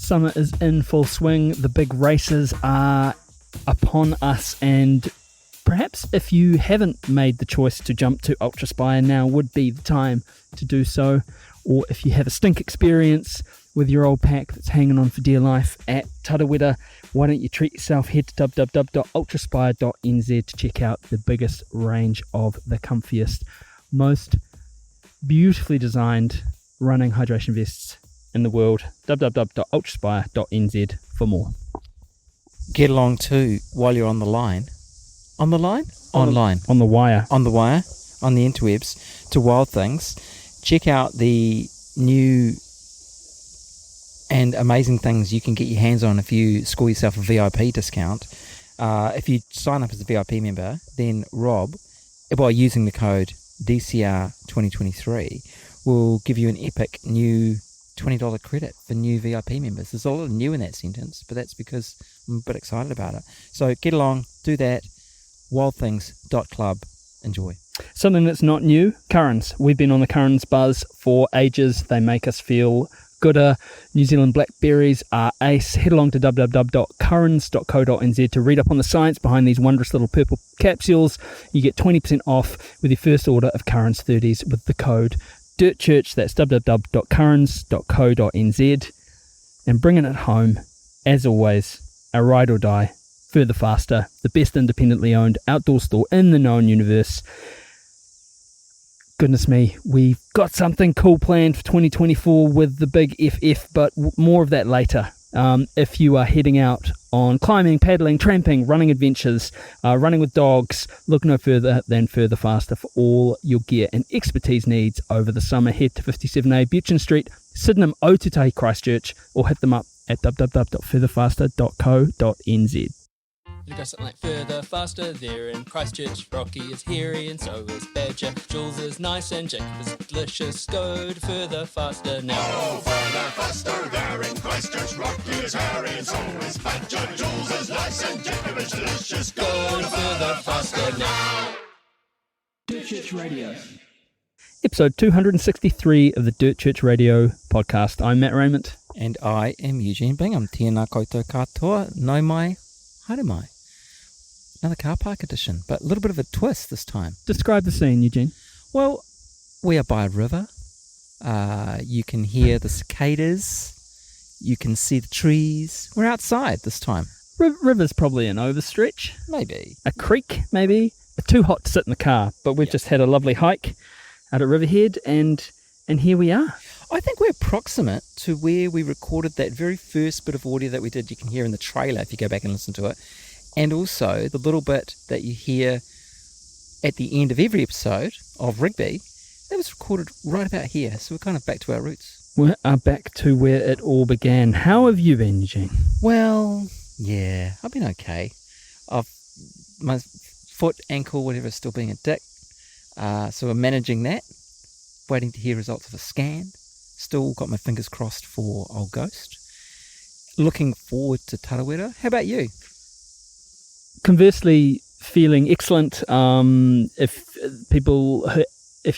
Summer is in full swing. The big races are upon us, and perhaps if you haven't made the choice to jump to Ultraspire, now would be the time to do so. Or if you have a stink experience with your old pack that's hanging on for dear life at Tarawera, why don't you treat yourself? Head to www.ultraspire.nz to check out the biggest range of the comfiest, most beautifully designed running hydration vests in the world. www.ultraspire.nz for more. Get along too while you're on the line. On the line? Online. On the wire. On the wire, on the interwebs, to Wild Things. Check out the new and amazing things you can get your hands on if you score yourself a VIP discount. If you sign up as a VIP member, then Rob, by using the code DCR2023, will give you an epic new $20 credit for new VIP members. There's a lot of new in that sentence, but that's because I'm a bit excited about it. So get along, do that, wildthings.club, enjoy. Something that's not new, currans. We've been on the currans buzz for ages. They make us feel gooder. New Zealand blackberries are ace. Head along to www.currans.co.nz to read up on the science behind these wondrous little purple capsules. You get 20% off with your first order of Currans 30s with the code DIRTCHURCH. That's www.currans.co.nz. And bringing it home, as always, a ride or die, further faster, the best independently owned outdoor store in the known universe. Goodness me, we've got something cool planned for 2024 with the big FF, but more of that later. If you are heading out on climbing, paddling, tramping, running adventures, running with dogs, look no further than Further Faster for all your gear and expertise needs over the summer. Head to 57A Buchan Street, Sydenham, Ōtautahi, Christchurch, or hit them up at www.furtherfaster.co.nz. You got something like Further Faster there in Christchurch. Rocky is hairy and so is Badger. Jules is nice and Jacob is delicious. Go to Further Faster now. Oh, Further Faster there in Christchurch. Rocky is hairy and so is Badger. Jules is nice and Jacob is delicious. Go to Further Faster now. Dirt Church Radio. Episode 263 of the Dirt Church Radio podcast. I'm Matt Raymond. And I am Eugene Bingham. Tēnā koutou katoa, nau mai, haere mai. Another car park edition, but a little bit of a twist this time. Describe the scene, Eugene. Well, we are by a river. You can hear the cicadas. You can see the trees. We're outside this time. River's probably an overstretch. Maybe. A creek, maybe. Too hot to sit in the car, but we've just had a lovely hike out at Riverhead, and here we are. I think we're proximate to where we recorded that very first bit of audio that we did. You can hear in the trailer if you go back and listen to it. And also the little bit that you hear at the end of every episode of Rigby, that was recorded right about here. So we're kind of back to our roots. We are back to where it all began. How have you been, Eugene? Well, yeah, I've been okay. My foot, ankle, whatever, is still being a dick. So we're managing that. Waiting to hear results of a scan. Still got my fingers crossed for Old Ghost. Looking forward to Tarawera. How about you? Conversely, feeling excellent. If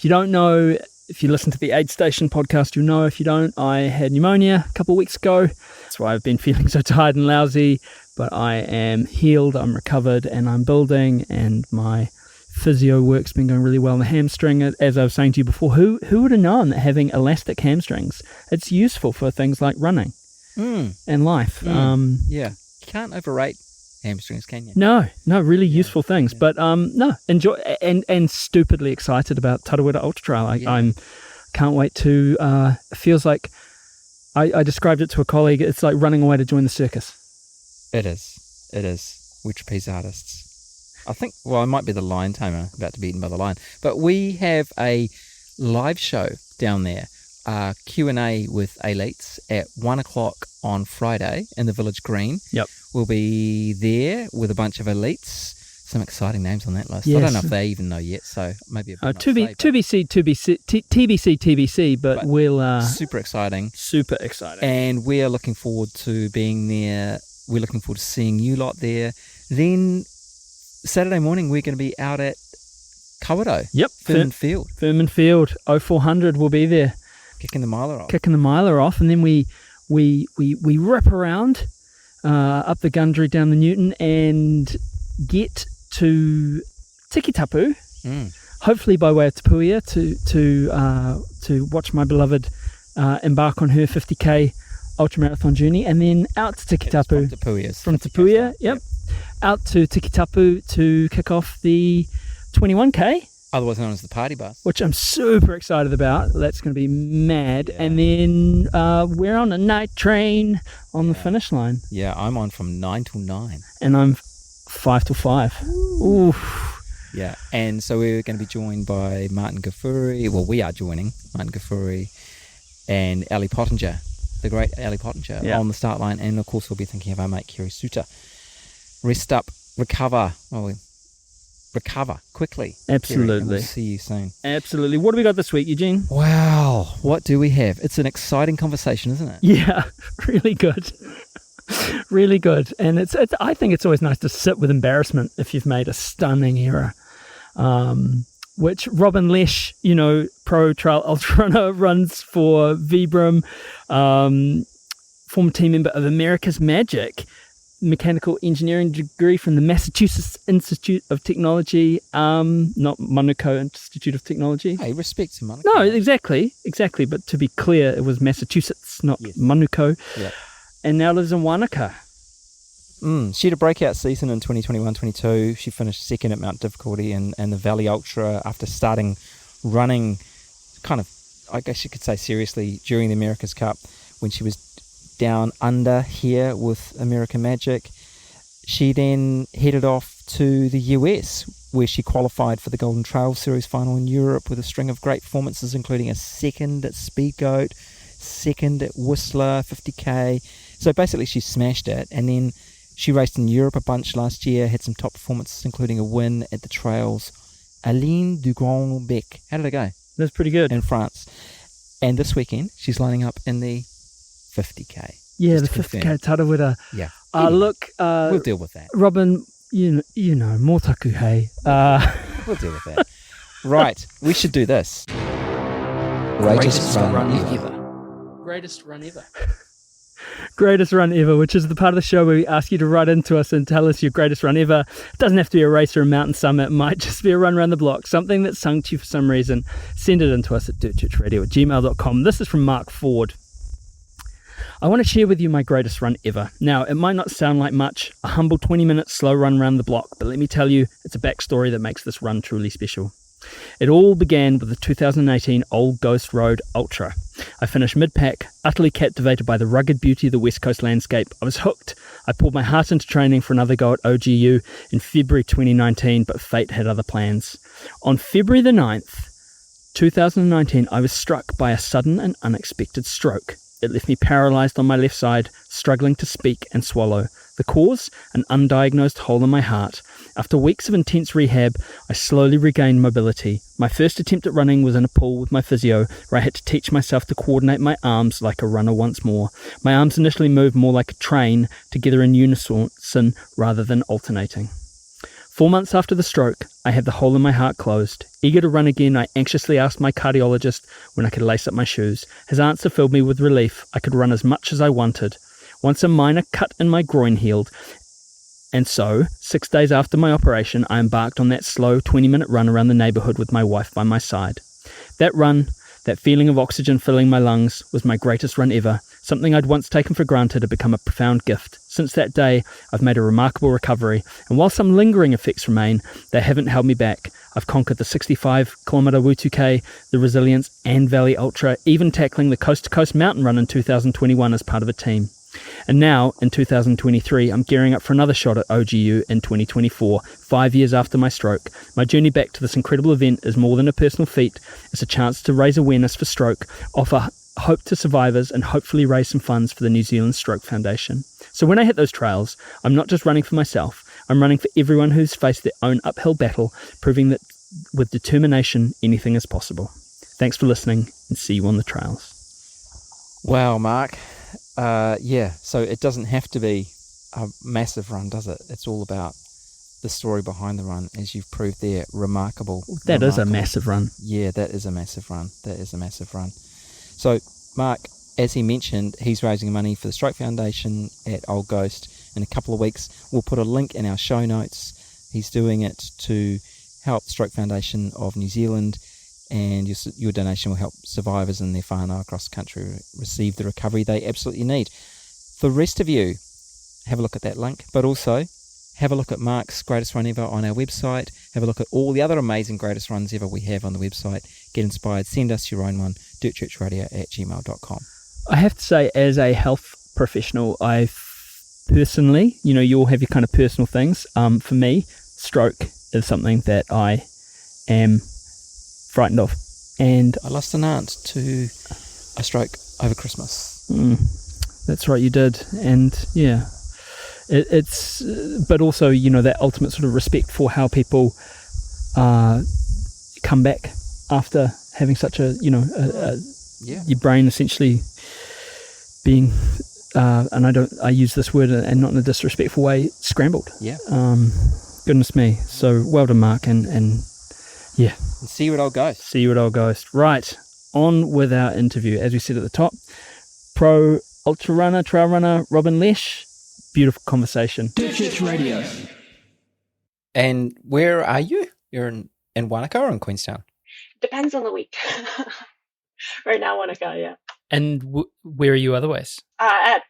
you don't know, if you listen to the Aid Station podcast, you'll know. If you don't, I had pneumonia a couple of weeks ago. That's why I've been feeling so tired and lousy. But I am healed, I'm recovered, and I'm building, and my physio work's been going really well in the hamstring. As I was saying to you before, who would have known that having elastic hamstrings, it's useful for things like running and life. Yeah, you can't overrate hamstrings, can you? No, really useful things. Yeah. But no, enjoy and stupidly excited about Tarawera Ultra-Trail. I can't wait to. It feels like I described it to a colleague. It's like running away to join the circus. It is. We're trapeze artists. I think, well, I might be the lion tamer about to be eaten by the lion. But we have a live show down there, Q&A with elites at 1 o'clock on Friday in the Village Green. Yep. We'll be there with a bunch of elites. Some exciting names on that list. Yes. I don't know if they even know yet, so maybe a bit TBC, but we'll... Super exciting. Super exciting. And we are looking forward to being there. We're looking forward to seeing you lot there. Then Saturday morning, we're going to be out at Kawerau. Yep. Furman Field. 0400 will be there. Kicking the miler off. And then we we rip around up the Gundry, down the Newton, and get to Tikitapu, hopefully by way of Tapuia, to watch my beloved embark on her 50k ultramarathon journey, and then out to Tikitapu. From Tapuia, yep. Out to Tikitapu to kick off the 21k. Otherwise known as the party bus. Which I'm super excited about. That's going to be mad. Yeah. And then we're on a night train on the finish line. Yeah, I'm on from 9 till 9. And I'm 5 till 5. Ooh. Yeah, and so we're going to be joined by Martin Gafuri. Well, we are joining Martin Gafuri and Ali Pottinger, the great Ali Pottinger, on the start line. And of course, we'll be thinking of our mate Kerry Suter. Rest up, recover. Recover quickly. Absolutely. And we'll see you soon. Absolutely. What do we got this week, Eugene? Wow, what do we have? It's an exciting conversation, isn't it? Yeah, really good. Really good. And it's I think it's always nice to sit with embarrassment if you've made a stunning error. Which Robyn Lesh, pro trail ultra runner, runs for Vibram, former team member of America's Magic, mechanical engineering degree from the Massachusetts Institute of Technology, not Manukau Institute of Technology. Hey, respect to Manukau. No, exactly. But to be clear, it was Massachusetts, not Manukau. Yeah. And now lives in Wanaka. She had a breakout season in 2021-22. She finished second at Mount Difficulty and the Valley Ultra after starting running kind of, I guess you could say seriously, during the America's Cup when she was down under here with American Magic. She then headed off to the US where she qualified for the Golden Trail Series final in Europe with a string of great performances, including a second at Speedgoat, second at Whistler 50k. So basically she smashed it, and then she raced in Europe a bunch last year, had some top performances including a win at the Trails Aline du Grand Bec. How did it go? That's pretty good. In France. And this weekend she's lining up in the 50k. Yeah, the 50k Tarawera. Yeah. Look, we'll deal with that. Robyn, you know, motaku, hey. We'll deal with that. Right, we should do this. Greatest run ever. Greatest run ever. Greatest run ever, which is the part of the show where we ask you to write into us and tell us your greatest run ever. It doesn't have to be a race or a mountain summit. It might just be a run around the block, something that sung to you for some reason. Send it in to us at dirtchurchradio@gmail.com. This is from Mark Ford. I want to share with you my greatest run ever. Now, it might not sound like much, a humble 20-minute slow run around the block, but let me tell you, it's a backstory that makes this run truly special. It all began with the 2018 Old Ghost Road Ultra. I finished mid-pack, utterly captivated by the rugged beauty of the West Coast landscape. I was hooked. I poured my heart into training for another go at OGU in February 2019, but fate had other plans. On February the 9th, 2019, I was struck by a sudden and unexpected stroke. It left me paralysed on my left side, struggling to speak and swallow. The cause? An undiagnosed hole in my heart. After weeks of intense rehab, I slowly regained mobility. My first attempt at running was in a pool with my physio, where I had to teach myself to coordinate my arms like a runner once more. My arms initially moved more like a train, together in unison rather than alternating. 4 months after the stroke, I had the hole in my heart closed. Eager to run again, I anxiously asked my cardiologist when I could lace up my shoes. His answer filled me with relief. I could run as much as I wanted. Once a minor cut in my groin healed, and so, 6 days after my operation, I embarked on that slow 20-minute run around the neighbourhood with my wife by my side. That run, that feeling of oxygen filling my lungs, was my greatest run ever. Something I'd once taken for granted had become a profound gift. Since that day, I've made a remarkable recovery, and while some lingering effects remain, they haven't held me back. I've conquered the 65-kilometre Wutuke, the Resilience and Valley Ultra, even tackling the coast-to-coast mountain run in 2021 as part of a team. And now, in 2023, I'm gearing up for another shot at OGU in 2024, 5 years after my stroke. My journey back to this incredible event is more than a personal feat. It's a chance to raise awareness for stroke, offer hope to survivors, and hopefully raise some funds for the New Zealand Stroke Foundation. So when I hit those trails, I'm not just running for myself, I'm running for everyone who's faced their own uphill battle, proving that with determination, anything is possible. Thanks for listening, and see you on the trails. Wow, Mark. So it doesn't have to be a massive run, does it? It's all about the story behind the run, as you've proved there. Remarkable. That is a massive run. Yeah, that is a massive run. So, Mark, as he mentioned, he's raising money for the Stroke Foundation at Old Ghost in a couple of weeks. We'll put a link in our show notes. He's doing it to help the Stroke Foundation of New Zealand, and your donation will help survivors and their whānau across the country receive the recovery they absolutely need. The rest of you, have a look at that link, but also have a look at Mark's Greatest Run Ever on our website. Have a look at all the other amazing Greatest Runs Ever we have on the website. Get inspired. Send us your own one, dirtchurchradio@gmail.com. I have to say, as a health professional, I personally, you all have your kind of personal things. For me, stroke is something that I am frightened of. And I lost an aunt to a stroke over Christmas. That's right, you did. And yeah, it's but also, that ultimate sort of respect for how people come back after having such your brain essentially being and I use this word and not in a disrespectful way, scrambled. Goodness me. So well done, Mark, and yeah, and see you at Old Ghost. See you at Old Ghost. Right, on with our interview. As we said at the top, pro ultra runner, trail runner, Robyn Lesh. Beautiful conversation. Church Radio. And where are you? You're in Wanaka or in Queenstown? Depends on the week. Right now, Wanaka, yeah. And where are you otherwise? At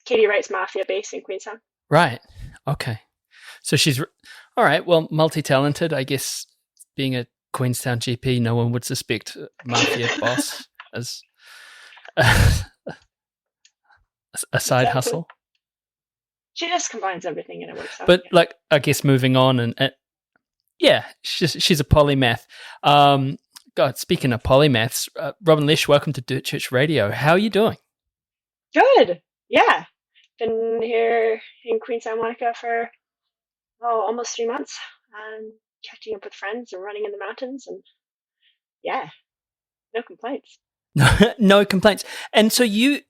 Katie Wright's Mafia base in Queenstown. Right. Okay. So she's all right. Well, multi-talented. I guess being a Queenstown GP, no one would suspect Mafia boss as a side hustle. She just combines everything and it works out. But I guess moving on and yeah, she's a polymath. God, speaking of polymaths, Robyn Lesh, welcome to Dirt Church Radio. How are you doing? Good. Yeah. Been here in Queenstown, Wanaka for almost 3 months. And catching up with friends and running in the mountains, and yeah, no complaints. No complaints. And so you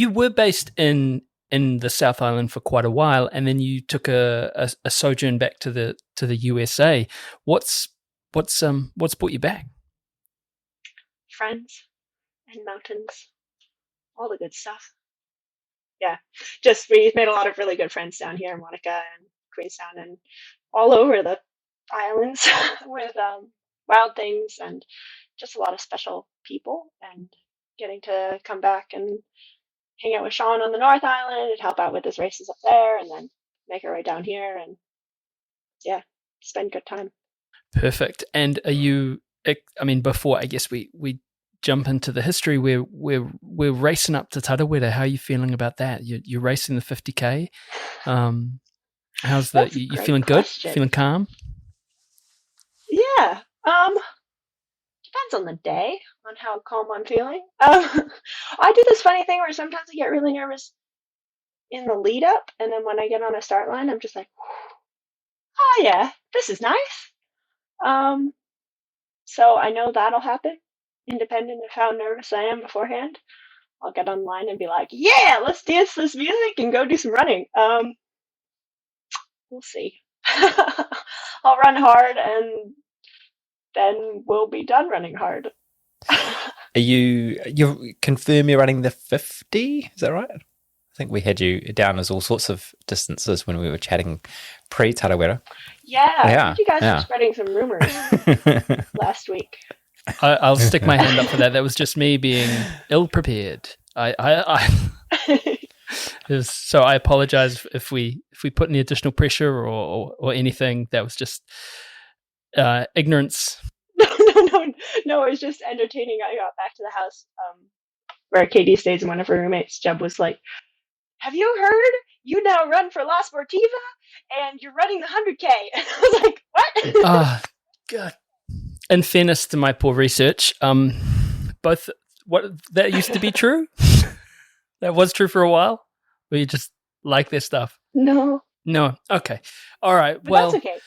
were based in the South Island for quite a while, and then you took a sojourn back to the USA. What's brought you back? Friends and mountains, all the good stuff. Yeah, just we've made a lot of really good friends down here in Wanaka and Queenstown and all over the islands with wild things and just a lot of special people, and getting to come back and hang out with Sean on the North Island and help out with his races up there, and then make our way down here and yeah, spend good time. Perfect. And are you, I mean, before I guess we jump into the history, we're racing up to Tarawera. How are you feeling about that? You're racing the 50K. How's that? You feeling good? Feeling calm? Yeah. Depends on the day, on how calm I'm feeling. I do this funny thing where sometimes I get really nervous in the lead up, and then when I get on a start line, I'm just like, oh yeah, this is nice. So I know that'll happen, independent of how nervous I am beforehand. I'll get online and be like, yeah, let's dance this music and go do some running. We'll see. I'll run hard and then we'll be done running hard. You confirm you're running the 50? Is that right? I think we had you down as all sorts of distances when we were chatting pre-Tarawera. Yeah, I think you guys were spreading some rumors last week. I'll stick my hand up for that. That was just me being ill-prepared. So I apologize if we put any additional pressure or anything. That was just ignorance. No, it was just entertaining. I got back to the house where Katie stays, and one of her roommates, Jeb, was like, have you heard? You now run for La Sportiva and you're running the 100K. And I was like, what? Oh, God. In fairness to my poor research, both that used to be true. That was true for a while. Where you just like this stuff. No. Okay. All right. But well, that's okay.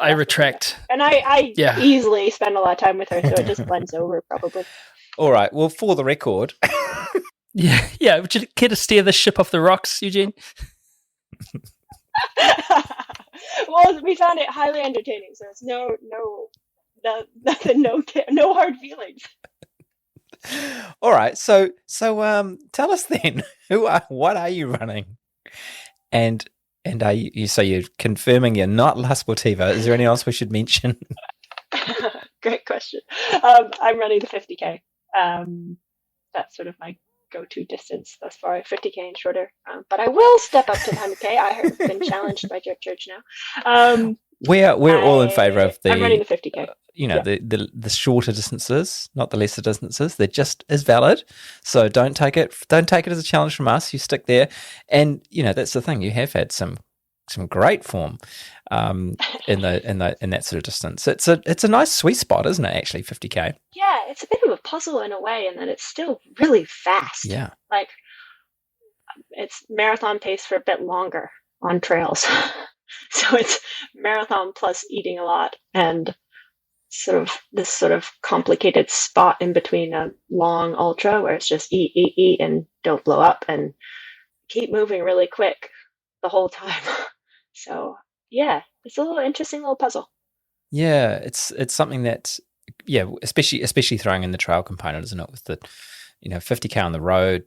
I retract. And I easily spend a lot of time with her, so it just blends over probably. All right. Well, for the record. Yeah. Would you care to steer the ship off the rocks, Eugene? Well, we found it highly entertaining, so it's no hard feelings. All right. So tell us then, what are you running? And are you so you're confirming you're not La Sportiva. Is there anything else we should mention? Great question. I'm running the 50K. That's sort of my go-to distance thus far, 50K and shorter. But I will step up to the 100K. I have been challenged by Jerk Church now. We're all in favour of I'm running the the 50K. the shorter distances, not the lesser distances. They're just as valid. So don't take it as a challenge from us. You stick there, and that's the thing. You have had some great form in that sort of distance. It's a nice sweet spot, isn't it? Actually, 50K. Yeah, it's a bit of a puzzle in a way, in that it's still really fast. Yeah, like it's marathon pace for a bit longer on trails. So it's marathon plus eating a lot, and sort of complicated spot in between a long ultra where it's just eat and don't blow up and keep moving really quick the whole time. So yeah, it's a little interesting little puzzle. yeah. It's something that especially throwing in the trail component, isn't it? With the 50K on the road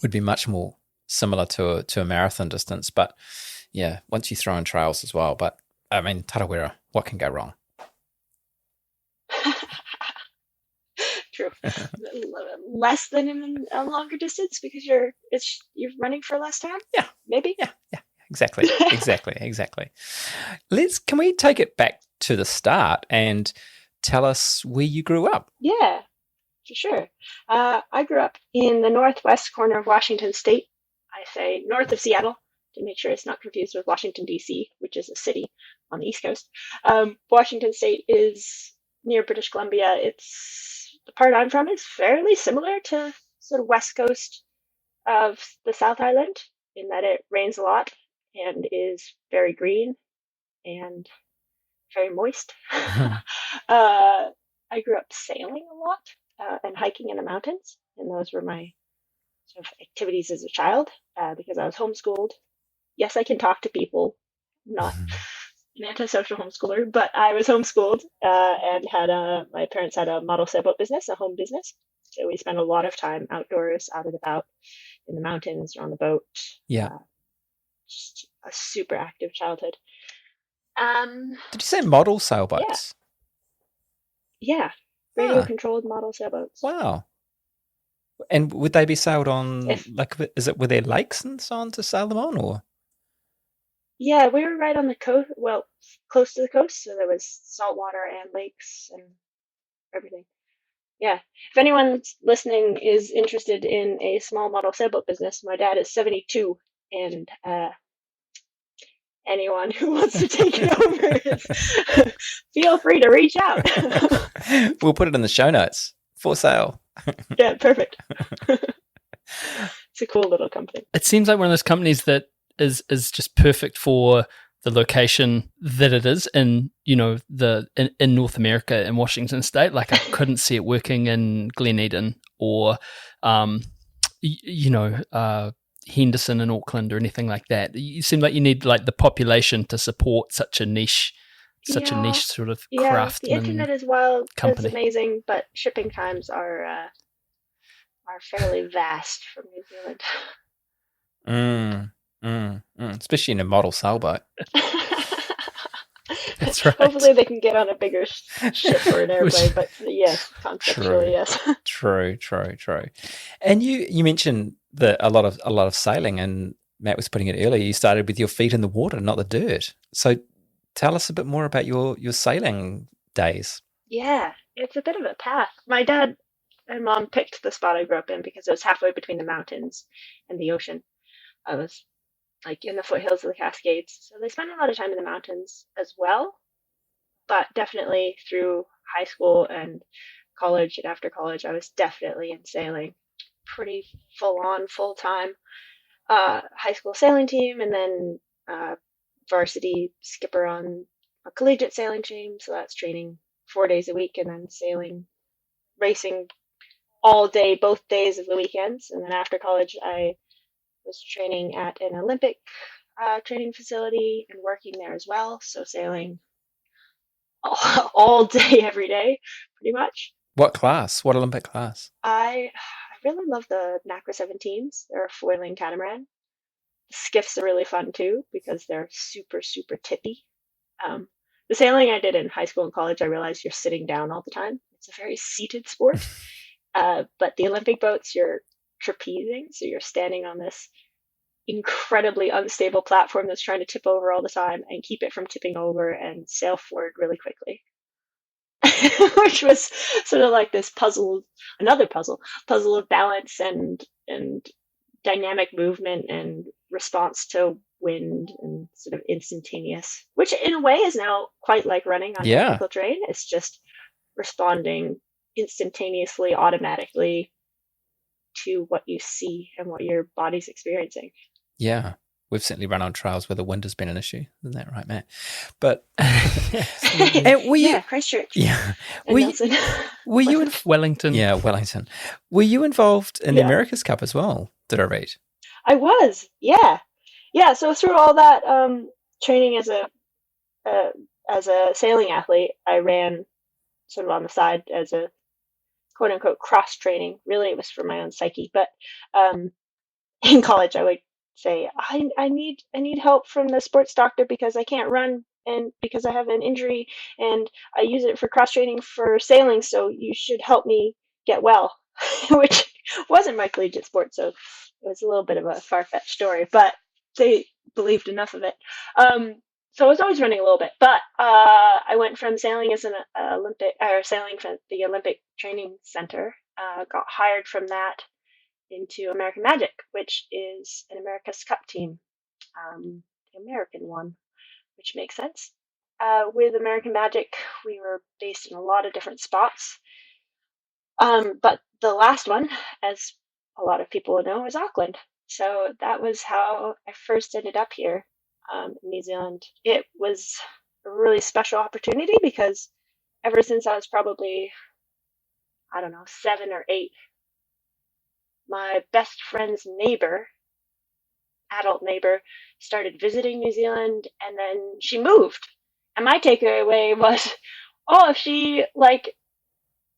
would be much more similar to a marathon distance, but yeah, once you throw in trails as well. But I mean, Tarawera, what can go wrong? True. Less than in a longer distance because you're running for less time. Yeah, maybe. Yeah, exactly. Can we take it back to the start and tell us where you grew up? Yeah, for sure. I grew up in the northwest corner of Washington State. I say north of Seattle, to make sure it's not confused with Washington, D.C., which is a city on the East Coast. Washington State is near British Columbia. The part I'm from is fairly similar to sort of west coast of the South Island, in that it rains a lot and is very green and very moist. I grew up sailing a lot and hiking in the mountains, and those were my sort of activities as a child because I was homeschooled. Yes, I can talk to people, not an antisocial homeschooler, but I was homeschooled and my parents had a model sailboat business, a home business. So we spent a lot of time outdoors, out and about in the mountains or on the boat. Yeah. Just a super active childhood. Did you say model sailboats? Yeah. Radio controlled model sailboats. Wow. And would they be sailed on, were there lakes and so on to sail them on, or? Yeah, we were right on the coast, close to the coast, so there was salt water and lakes and everything. Yeah. If anyone listening is interested in a small model sailboat business, my dad is 72, and anyone who wants to take it over, feel free to reach out. We'll put it in the show notes. For sale. Yeah, perfect. It's a cool little company. It seems like one of those companies that is just perfect for the location that it is in, in North America, in Washington State. Like I couldn't see it working in Glen Eden or, Henderson and Auckland or anything like that. You seem like you need like the population to support such a niche sort of craft. The internet is wild. Company. It's amazing, but shipping times are fairly vast from New Zealand. Especially in a model sailboat. That's right. Hopefully they can get on a bigger ship or an airplane, but yes, conceptually, yes. True. And you mentioned that a lot of sailing, and Matt was putting it earlier, you started with your feet in the water, not the dirt. So tell us a bit more about your sailing days. Yeah, it's a bit of a path. My dad and mom picked the spot I grew up in because it was halfway between the mountains and the ocean. I was like in the foothills of the Cascades. So they spent a lot of time in the mountains as well. But definitely through high school and college and after college, I was definitely in sailing. Pretty full-on, full-time high school sailing team, and then varsity skipper on a collegiate sailing team. So that's training 4 days a week and then sailing, racing all day, both days of the weekends. And then after college, I was training at an Olympic training facility and working there as well. So sailing all day, every day, pretty much. What class? What Olympic class? I really love the NACRA 17s. They're a foiling catamaran. Skiffs are really fun too because they're super, super tippy. The sailing I did in high school and college, I realized you're sitting down all the time. It's a very seated sport. But the Olympic boats, you're trapezing, so you're standing on this incredibly unstable platform that's trying to tip over all the time and keep it from tipping over and sail forward really quickly. Which was sort of like this another puzzle of balance and dynamic movement and response to wind and sort of instantaneous, which in a way is now quite like running on Yeah. technical terrain. It's just responding instantaneously, automatically to what you see and what your body's experiencing. Yeah. We've certainly run on trails where the wind has been an issue. Isn't that right, Matt? But were you? Yeah, Christchurch. Yeah. And Were you, Nelson. were you in, Wellington. yeah, Wellington. Were you involved in the Yeah. America's Cup as well? Did I read? I was, yeah. So through all that training as a sailing athlete, I ran sort of on the side as a quote unquote cross training. Really, it was for my own psyche. But in college, I would say I need help from the sports doctor because I can't run and because I have an injury and I use it for cross training for sailing. So you should help me get well, which wasn't my collegiate sport. So it was a little bit of a far-fetched story, but they believed enough of it. So I was always running a little bit, but I went from sailing as sailing from the Olympic Training Center, got hired from that into American Magic, which is an America's Cup team, the American one, which makes sense. With American Magic, we were based in a lot of different spots. But the last one, as a lot of people know, is Auckland. So that was how I first ended up here in New Zealand. It was a really special opportunity because ever since I was probably, 7 or 8, my best friend's adult neighbor, started visiting New Zealand and then she moved. And my takeaway was,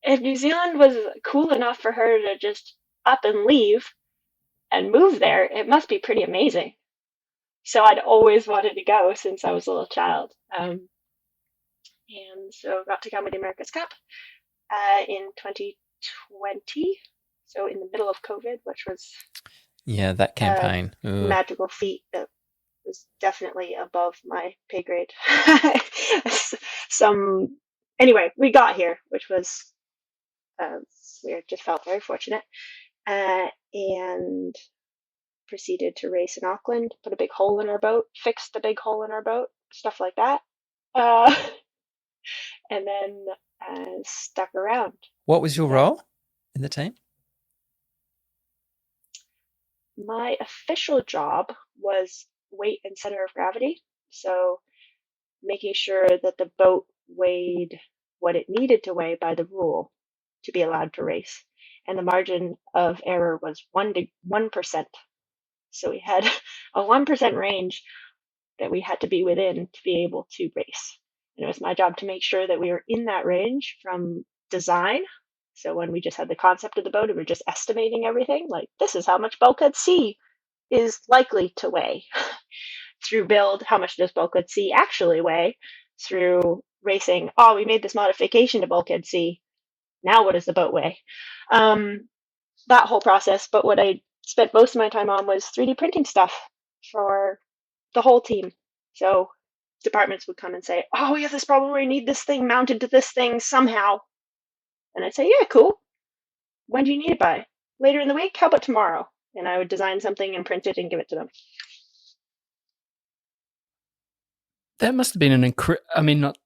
if New Zealand was cool enough for her to just up and leave and move there, it must be pretty amazing. So I'd always wanted to go since I was a little child. And so got to come with the America's Cup in 2020. So in the middle of COVID, which was that campaign. a magical feat that was definitely above my pay grade. Anyway, we got here, which was we just felt very fortunate, and proceeded to race in Auckland, put a big hole in our boat, fixed a big hole in our boat, stuff like that, and then stuck around. What was your role in the team? My official job was weight and center of gravity, so making sure that the boat weighed what it needed to weigh by the rule to be allowed to race, and the margin of error was 1%. So we had a 1% range that we had to be within to be able to race. And it was my job to make sure that we were in that range from design. So when we just had the concept of the boat and we're just estimating everything, like this is how much bulkhead C is likely to weigh. Through build, how much does bulkhead C actually weigh? Through racing, we made this modification to bulkhead C. Now what does the boat weigh? That whole process. But what I spent most of my time on was 3D printing stuff for the whole team. So departments would come and say, we have this problem where we need this thing mounted to this thing somehow. And I'd say, yeah, cool. When do you need it by? Later in the week? How about tomorrow? And I would design something and print it and give it to them. That must have been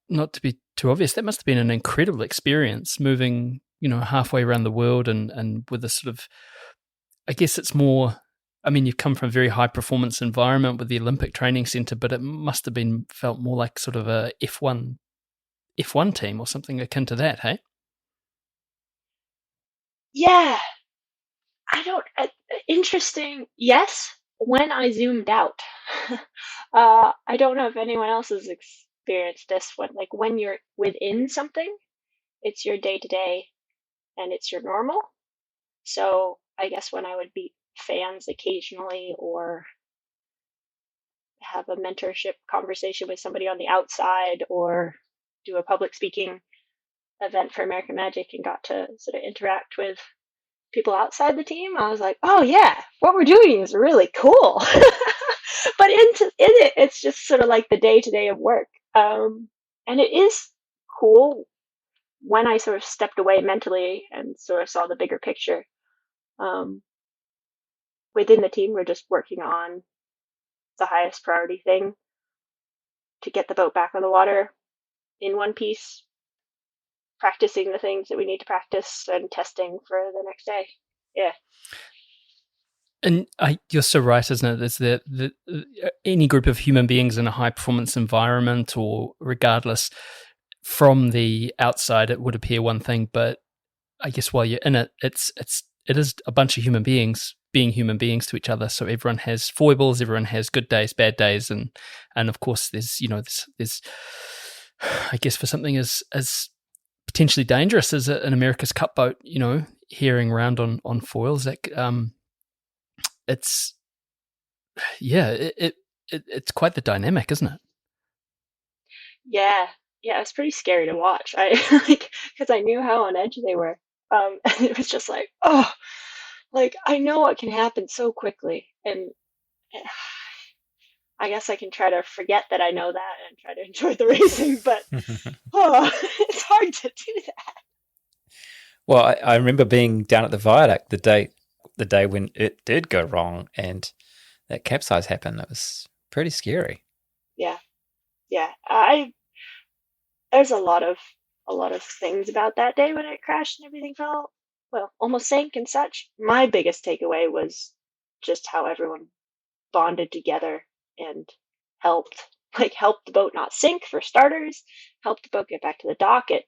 not to be too obvious, that must have been an incredible experience moving, halfway around the world and with a sort of, I guess it's more, you've come from a very high performance environment with the Olympic Training Center, but it must have felt more like sort of a F1 team or something akin to that, hey? Yeah. Interesting. Yes. When I zoomed out, I don't know if anyone else has experienced this one. Like when you're within something, it's your day to day. and it's your normal. So I guess when I would meet fans occasionally or have a mentorship conversation with somebody on the outside or do a public speaking event for American Magic and got to sort of interact with people outside the team, I was like, oh yeah, what we're doing is really cool. But in it, it's just sort of like the day-to-day of work. And it is cool when I sort of stepped away mentally and sort of saw the bigger picture. Within the team, we're just working on the highest priority thing to get the boat back on the water in one piece, practicing the things that we need to practice and testing for the next day. Yeah. And you're so right, isn't it? There's the any group of human beings in a high performance environment, or regardless, from the outside, it would appear one thing, but I guess while you're in it, it is a bunch of human beings being human beings to each other. So everyone has foibles, everyone has good days, bad days, and of course there's there's I guess for something as potentially dangerous as an America's Cup boat, herring around on foils, that it's it's quite the dynamic, isn't it? Yeah, it's pretty scary to watch. I because I knew how on edge they were, and it was just like, oh, like I know what can happen so quickly, and I guess I can try to forget that I know that and try to enjoy the racing, but it's hard to do that. Well, I remember being down at the viaduct the day when it did go wrong and that capsize happened. It was pretty scary. Yeah. There's a lot of things about that day when it crashed and everything almost sank and such. My biggest takeaway was just how everyone bonded together and helped the boat not sink, for starters, helped the boat get back to the dock at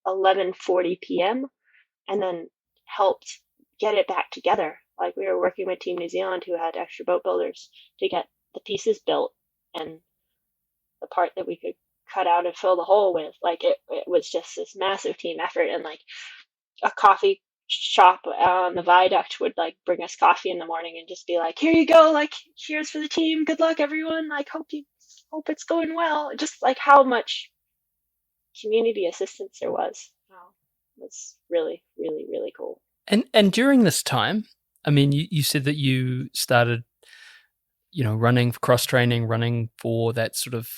11:40 p.m. and then helped get it back together. Like, we were working with Team New Zealand, who had extra boat builders, to get the pieces built, and the part that we could cut out and fill the hole with. Like, it was just this massive team effort. And like a coffee shop on the viaduct would like bring us coffee in the morning and just be like, here you go, like, here's for the team, good luck everyone, like, hope it's going well. Just like how much community assistance there was. It was really, really, really cool. And during this time, I mean, you said that you started, running for cross training, running for that sort of,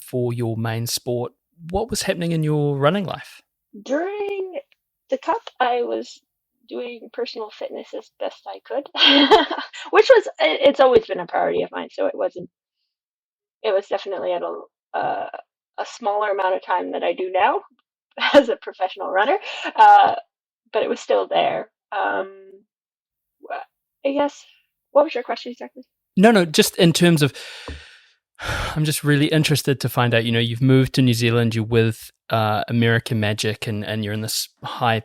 for your main sport. What was happening in your running life? During the Cup, I was doing personal fitness as best I could, it's always been a priority of mine. So it was definitely at a smaller amount of time than I do now as a professional runner. But it was still there. I guess, what was your question exactly? No, just in terms of, I'm just really interested to find out, you've moved to New Zealand, you're with American Magic, and you're in this high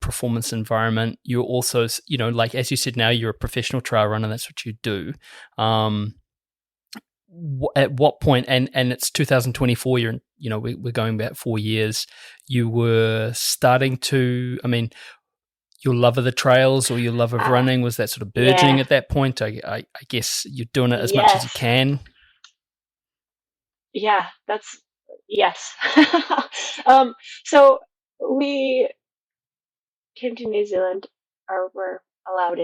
performance environment. You're also, like, as you said, now you're a professional trail runner, that's what you do. At what point, and it's 2024, we're going back 4 years, you were starting to, I mean, your love of the trails or your love of running, was that sort of burgeoning at that point? I guess you're doing it as much as you can. Yeah, yes. So we came to New Zealand, or were allowed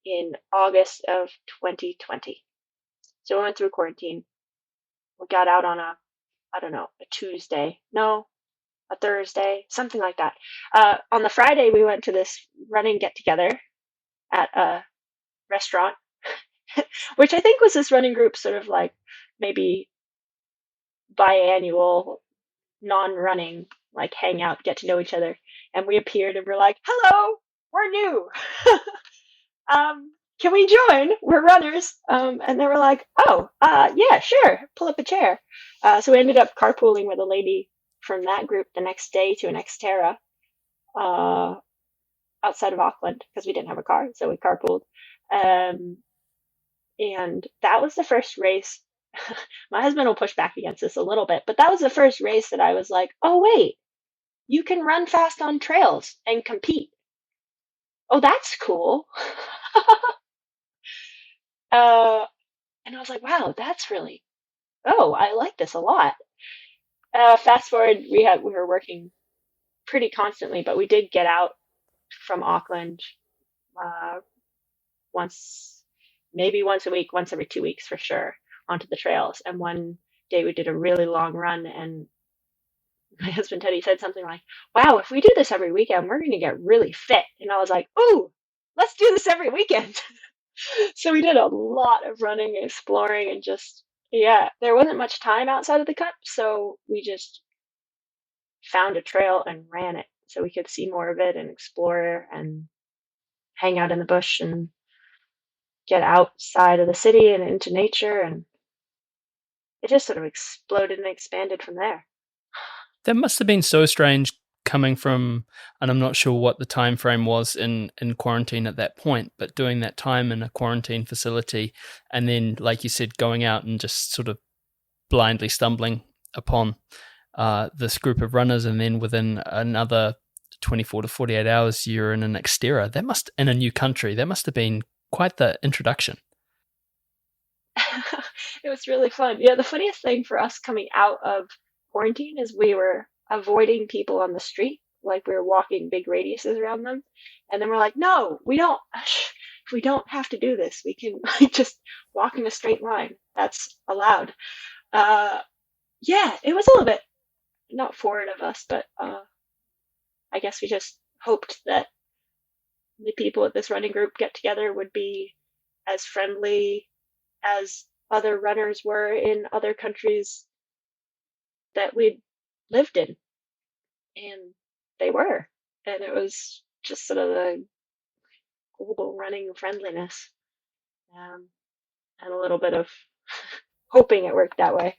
in August of 2020. So we went through quarantine. We got out on a Tuesday. No, a Thursday, something like that. On the Friday, we went to this running get-together at a restaurant, which I think was this running group sort of like maybe biannual, non-running, like hang out, get to know each other. And we appeared and we're like, hello, we're new. Can we join? We're runners. And they were like, oh, yeah, sure, pull up a chair. So we ended up carpooling with a lady from that group the next day to an Xterra outside of Auckland, because we didn't have a car, so we carpooled. And that was the first race. My husband will push back against this a little bit, but that was the first race that I was like, oh, wait, you can run fast on trails and compete. Oh, that's cool. And I was like, wow, that's really, oh, I like this a lot. Fast forward, we were working pretty constantly, but we did get out from Auckland maybe once a week, once every 2 weeks for sure, onto the trails. And one day we did a really long run, and my husband Teddy said something like, wow, if we do this every weekend, we're going to get really fit. And I was like, ooh, let's do this every weekend. So we did a lot of running, exploring, and just, yeah, there wasn't much time outside of the Cup, so we just found a trail and ran it so we could see more of it and explore and hang out in the bush and get outside of the city and into nature. And it just sort of exploded and expanded from there. That must have been so strange coming from, and I'm not sure what the time frame was in quarantine at that point, but doing that time in a quarantine facility, and then, like you said, going out and just sort of blindly stumbling upon this group of runners, and then within another 24 to 48 hours, you're in an Xterra. In a new country, that must have been quite the introduction. It was really fun. Yeah, the funniest thing for us coming out of quarantine is we were avoiding people on the street, like we were walking big radiuses around them, and then we're like, no, we don't have to do this. We can just walk in a straight line. That's allowed. Yeah, it was a little bit not forward of us, but I guess we just hoped that the people at this running group get together would be as friendly as other runners were in other countries that we'd lived in. And they were. And it was just sort of the global running friendliness. And a little bit of hoping it worked that way.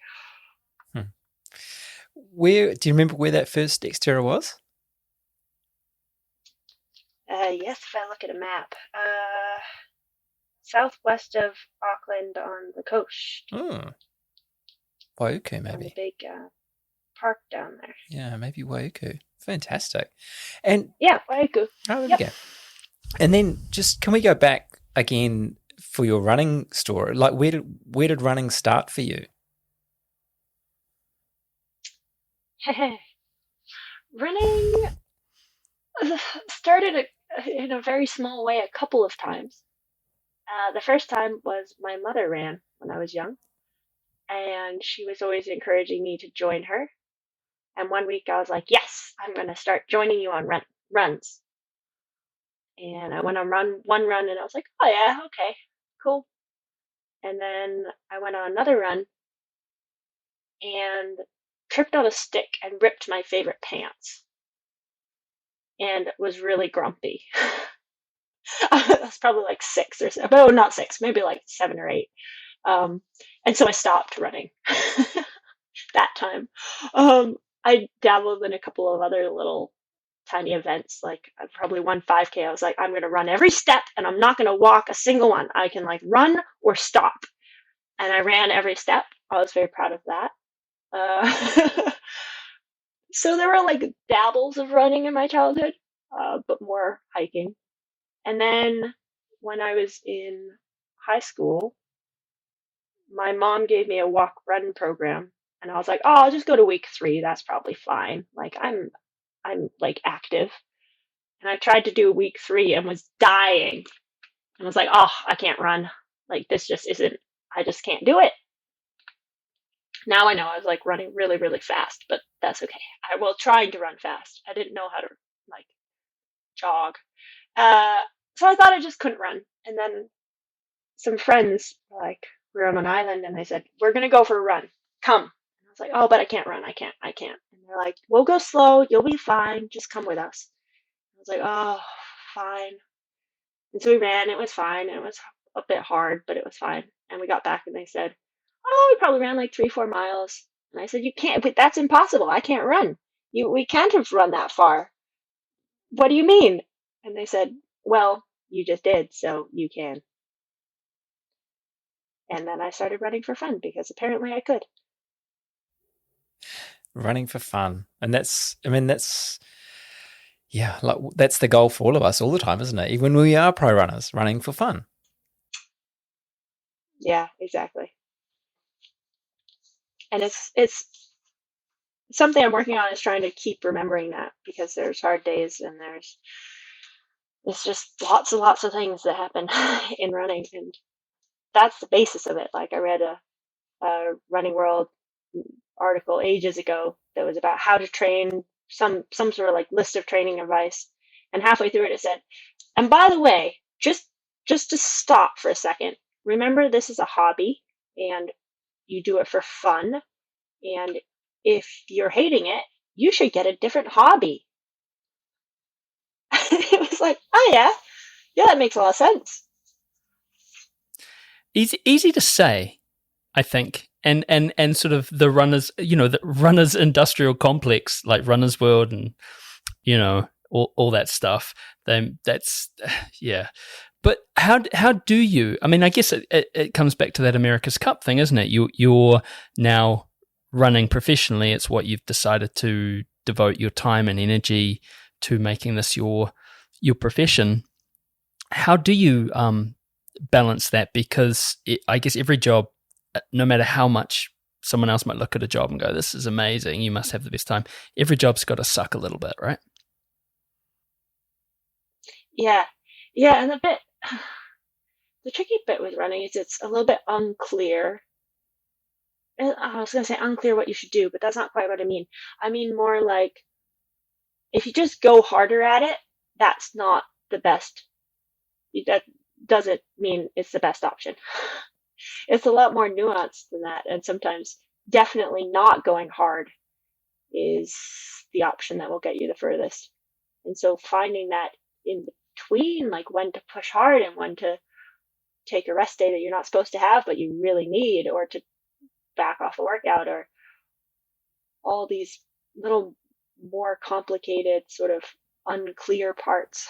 Where do you remember where that first Xterra was? Yes, if I look at a map. Southwest of Auckland on the coast. Waiuku, maybe. A big park down there. Yeah, maybe Waiuku. Fantastic. And yeah, Waiuku. Oh, there we go. And then just can we go back again for your running story? Like where did running start for you? Running started in a very small way a couple of times. The first time was my mother ran when I was young, and she was always encouraging me to join her. And one week I was like, yes, I'm going to start joining you on runs. And I went on one run, and I was like, oh yeah, okay, cool. And then I went on another run and tripped on a stick and ripped my favorite pants and was really grumpy. I was probably like 6 or 7, oh, not 6, maybe like 7 or 8. And so I stopped running that time. I dabbled in a couple of other little tiny events. Like I probably won 5K. I was like, I'm going to run every step and I'm not going to walk a single one. I can like run or stop. And I ran every step. I was very proud of that. So there were like dabbles of running in my childhood, but more hiking. And then when I was in high school, my mom gave me a walk-run program, and I was like, oh, I'll just go to week 3. That's probably fine. Like I'm like active. And I tried to do week 3 and was dying. And I was like, oh, I can't run. Like this just isn't, I just can't do it. Now I know I was like running really, really fast, but that's okay. Trying to run fast. I didn't know how to like jog. So I thought I just couldn't run. And then some friends like, we were on an island, and they said, we're going to go for a run. Come. And I was like, oh, but I can't run. I can't. And they're like, we'll go slow. You'll be fine. Just come with us. I was like, oh, fine. And so we ran. It was fine. It was a bit hard, but it was fine. And we got back, and they said, oh, we probably ran like 3-4 miles. And I said, you can't, but that's impossible. I can't run. We can't have run that far. What do you mean? And they said, well, you just did, so you can. And then I started running for fun because apparently I could. running for fun. And that's like that's the goal for all of us all the time, isn't it? Even when we are pro runners, running for fun. Yeah, exactly. And it's something I'm working on, is trying to keep remembering that, because there's hard days and it's just lots and lots of things that happen in running, and that's the basis of it. Like, I read a Running World article ages ago that was about how to train, some sort of like list of training advice, and halfway through it said, and by the way, just to stop for a second, remember this is a hobby and you do it for fun, and if you're hating it, you should get a different hobby. It was like, oh yeah, that makes a lot of sense. Easy to say, I think, and sort of the runners, the runners industrial complex, like Runners World, and all that stuff. Then that's yeah. But how do you? I mean, I guess it comes back to that America's Cup thing, isn't it? You're now running professionally. It's what you've decided to devote your time and energy to, making this your profession. How do you balance that? Because I guess every job, no matter how much someone else might look at a job and go, this is amazing, you must have the best time, every job's got to suck a little bit, right? Yeah, and the tricky bit with running is it's a little bit unclear. I was going to say unclear what you should do, but that's not quite what I mean. I mean more like, if you just go harder at it, that's not the best. That doesn't mean it's the best option. It's a lot more nuanced than that, and sometimes definitely not going hard is the option that will get you the furthest. And so finding that in between, like when to push hard and when to take a rest day that you're not supposed to have but you really need, or to back off a workout, or all these little more complicated, sort of unclear parts,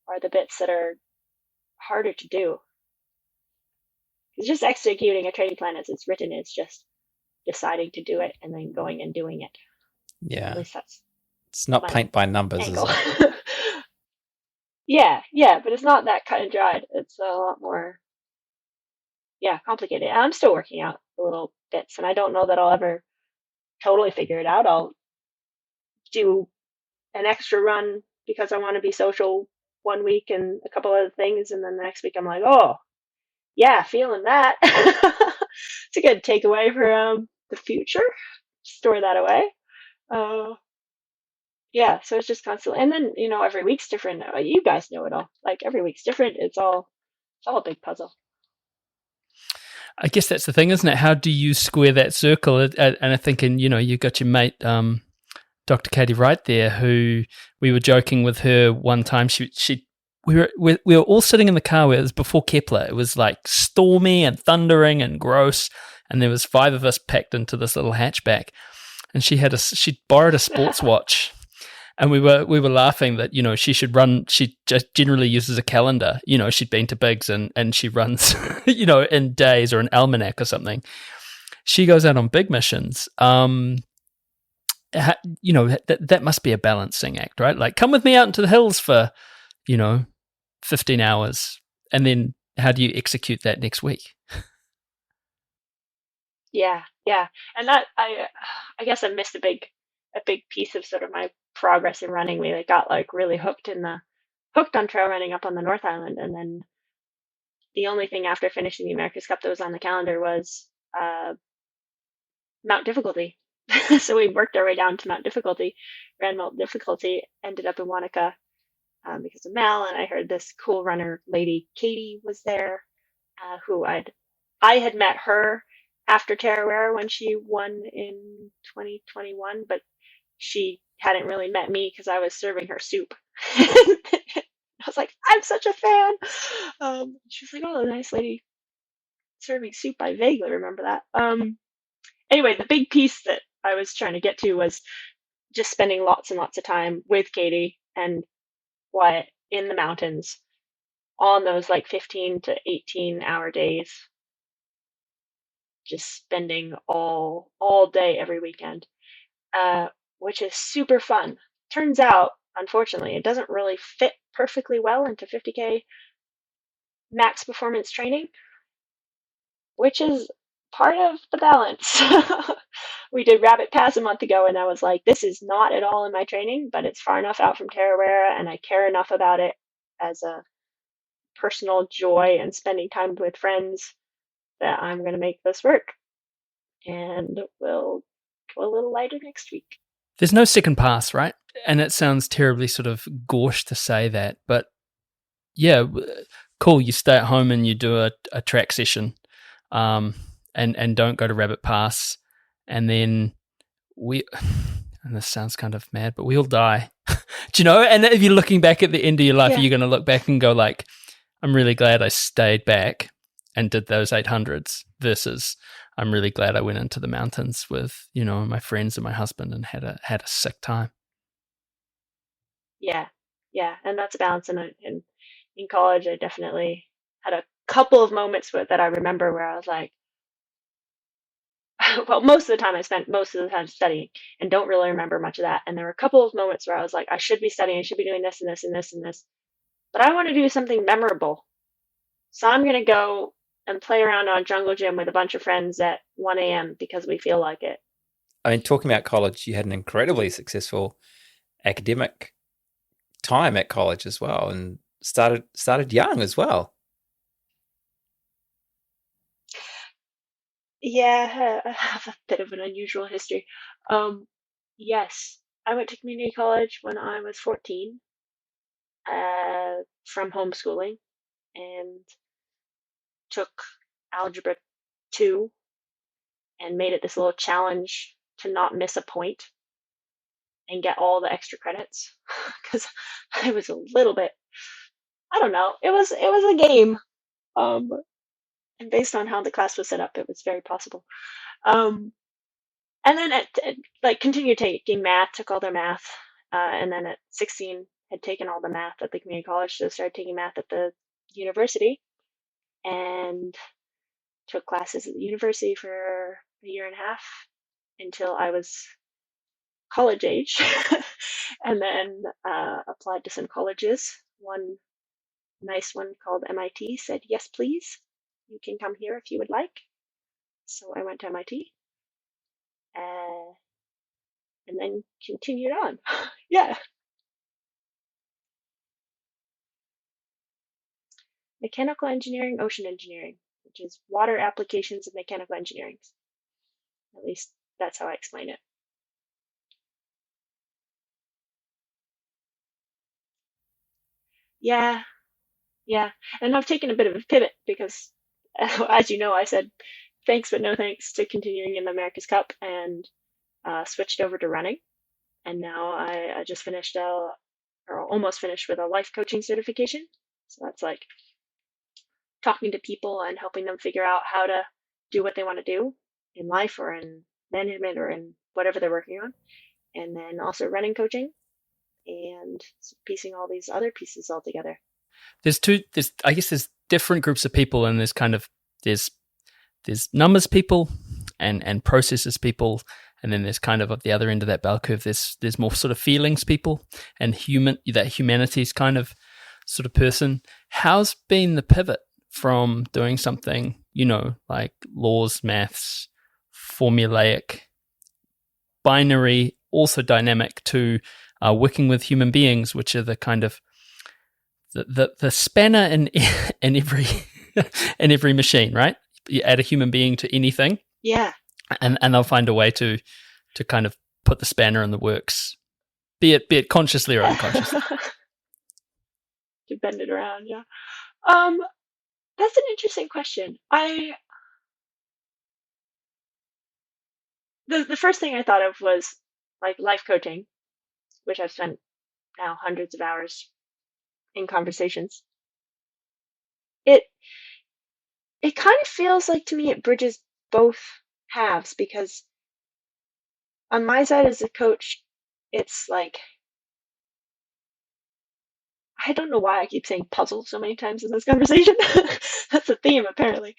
are the bits that are harder to do. It's just executing a training plan as it's written. It's just deciding to do it and then going and doing it. Yeah. At least that's It's not paint by numbers, angle. is it? Yeah, but it's not that cut and dried. It's a lot more, complicated. And I'm still working out the little bits, and I don't know that I'll ever totally figure it out. I'll do an extra run because I want to be social one week and a couple other things, and then the next week I'm like, oh, yeah, feeling that. It's a good takeaway for the future. Store that away. So it's just constantly, and then every week's different. You guys know it all. Like, every week's different. It's all a big puzzle. I guess that's the thing, isn't it? How do you square that circle? And I'm thinking, you got your mate, Dr. Katie Wright there, who we were joking with her one time. We were all sitting in the car. It was before Kepler. It was like stormy and thundering and gross, and there was 5 of us packed into this little hatchback. And she'd borrowed a sports watch, and we were laughing that she should run. She just generally uses a calendar. She'd been to Biggs and she runs in days, or an almanac or something. She goes out on big missions. That must be a balancing act, right? Like, come with me out into the hills for 15 hours, and then how do you execute that next week? Yeah, and that I guess I missed a big piece of sort of my progress in running. We got really hooked on trail running up on the North Island, and then the only thing after finishing the America's Cup that was on the calendar was Mount Difficulty. So we worked our way down to Mount Difficulty, ran Mount Difficulty, ended up in Wanaka because of Mel, and I heard this cool runner lady, Katie, was there, who I had met her after Tarawera when she won in 2021, but she hadn't really met me because I was serving her soup. I was like, I'm such a fan. She was like, oh, nice lady serving soup. I vaguely remember that. Anyway, the big piece that I was trying to get to was just spending lots and lots of time with Katie and Wyatt in the mountains on those 15 to 18 hour days. just spending all day every weekend, which is super fun. Turns out, unfortunately, it doesn't really fit perfectly well into 50K max performance training, which is part of the balance. We did Rabbit Pass a month ago, and I was like, this is not at all in my training, but it's far enough out from Tarawera, and I care enough about it as a personal joy and spending time with friends that I'm going to make this work. And we'll go a little lighter next week. There's no second pass, right? And it sounds terribly sort of gauche to say that, but yeah, cool. You stay at home and you do a track session, and don't go to Rabbit Pass, and then and this sounds kind of mad, but we all die. Do you know? And if you're looking back at the end of your life, Yeah. you're going to look back and go like, I'm really glad I stayed back and did those 800s versus I'm really glad I went into the mountains with, my friends and my husband and had a sick time. Yeah, and that's a balance. And in college, I definitely had a couple of moments that I remember where I was like, well, most of the time I spent most of the time studying and don't really remember much of that. And there were a couple of moments where I was like, I should be studying, I should be doing this and this and this and this, but I want to do something memorable. So I'm going to go and play around on Jungle Gym with a bunch of friends at 1 a.m. because we feel like it. I mean, talking about college, you had an incredibly successful academic time at college as well, and started young as well. Yeah, I have a bit of an unusual history. Yes, I went to community college when I was 14, from homeschooling, and took Algebra 2 and made it this little challenge to not miss a point and get all the extra credits because I was a little bit, I don't know, it was a game. And based on how the class was set up, it was very possible. And then continued taking math, took all their math, and then at 16 had taken all the math at the community college, so started taking math at the university, and took classes at the university for a year and a half until I was college age, and then applied to some colleges. One nice one called MIT said, yes, please, you can come here if you would like. So I went to MIT, and then continued on. Yeah. Mechanical engineering, ocean engineering, which is water applications of mechanical engineering. At least that's how I explain it. Yeah. And I've taken a bit of a pivot because, as you know, I said thanks but no thanks to continuing in the America's Cup and switched over to running. And now I just finished or almost finished with a life coaching certification. So that's like talking to people and helping them figure out how to do what they want to do in life or in management or in whatever they're working on. And then also running coaching and piecing all these other pieces all together. There's different groups of people, and there's numbers people and processes people, and then there's kind of at the other end of that bell curve, there's more sort of feelings people and that humanities kind of sort of person. How's been the pivot from doing something, like laws, maths, formulaic, binary, also dynamic, to working with human beings, which are the kind of the spanner in every in every machine, right? You add a human being to anything, Yeah, and they'll find a way to kind of put the spanner in the works, be it consciously or unconsciously. to bend it around. Yeah. That's an interesting question. The first thing I thought of was like life coaching, which I've spent now hundreds of hours in conversations. It kind of feels like to me it bridges both halves, because on my side as a coach, it's like, I don't know why I keep saying puzzle so many times in this conversation. That's a theme apparently.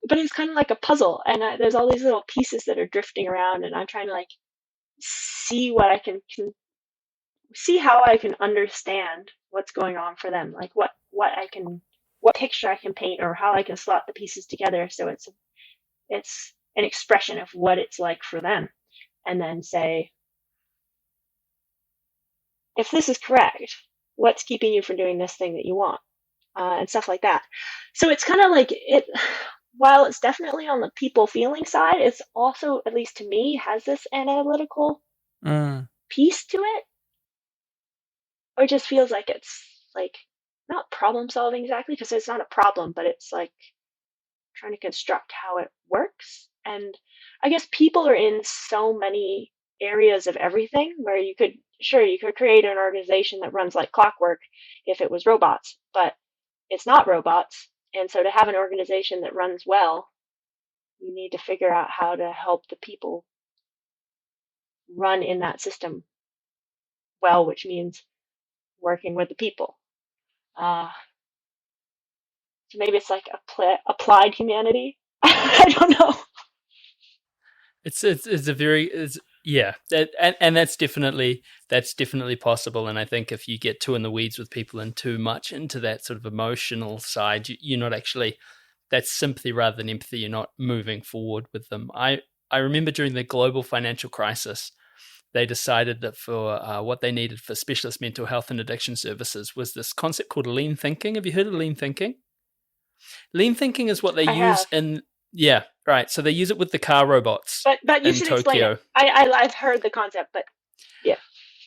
but it's kind of like a puzzle, and there's all these little pieces that are drifting around, and I'm trying to like see what I can see how I can understand what's going on for them, like what picture I can paint, or how I can slot the pieces together so it's an expression of what it's like for them, and then say, if this is correct, what's keeping you from doing this thing that you want, and stuff like that. So it's kind of like it. While it's definitely on the people feeling side, it's also, at least to me, has this analytical piece to it. Or it just feels like it's like not problem solving exactly, because it's not a problem, but it's like trying to construct how it works. And I guess people are in so many areas of everything where you could create an organization that runs like clockwork if it was robots, but it's not robots. And so to have an organization that runs well, you need to figure out how to help the people run in that system well, which means working with the people. So maybe it's like applied humanity. I don't know. It's a very and that's definitely possible. And I think if you get too in the weeds with people and too much into that sort of emotional side, you're not actually, that's sympathy rather than empathy. You're not moving forward with them. I remember during the global financial crisis, they decided that for what they needed for specialist mental health and addiction services was this concept called lean thinking. Have you heard of lean thinking? Lean thinking is what they use in. Yeah, right. So they use it with the car robots. But you should explain it. I've heard the concept, but yeah.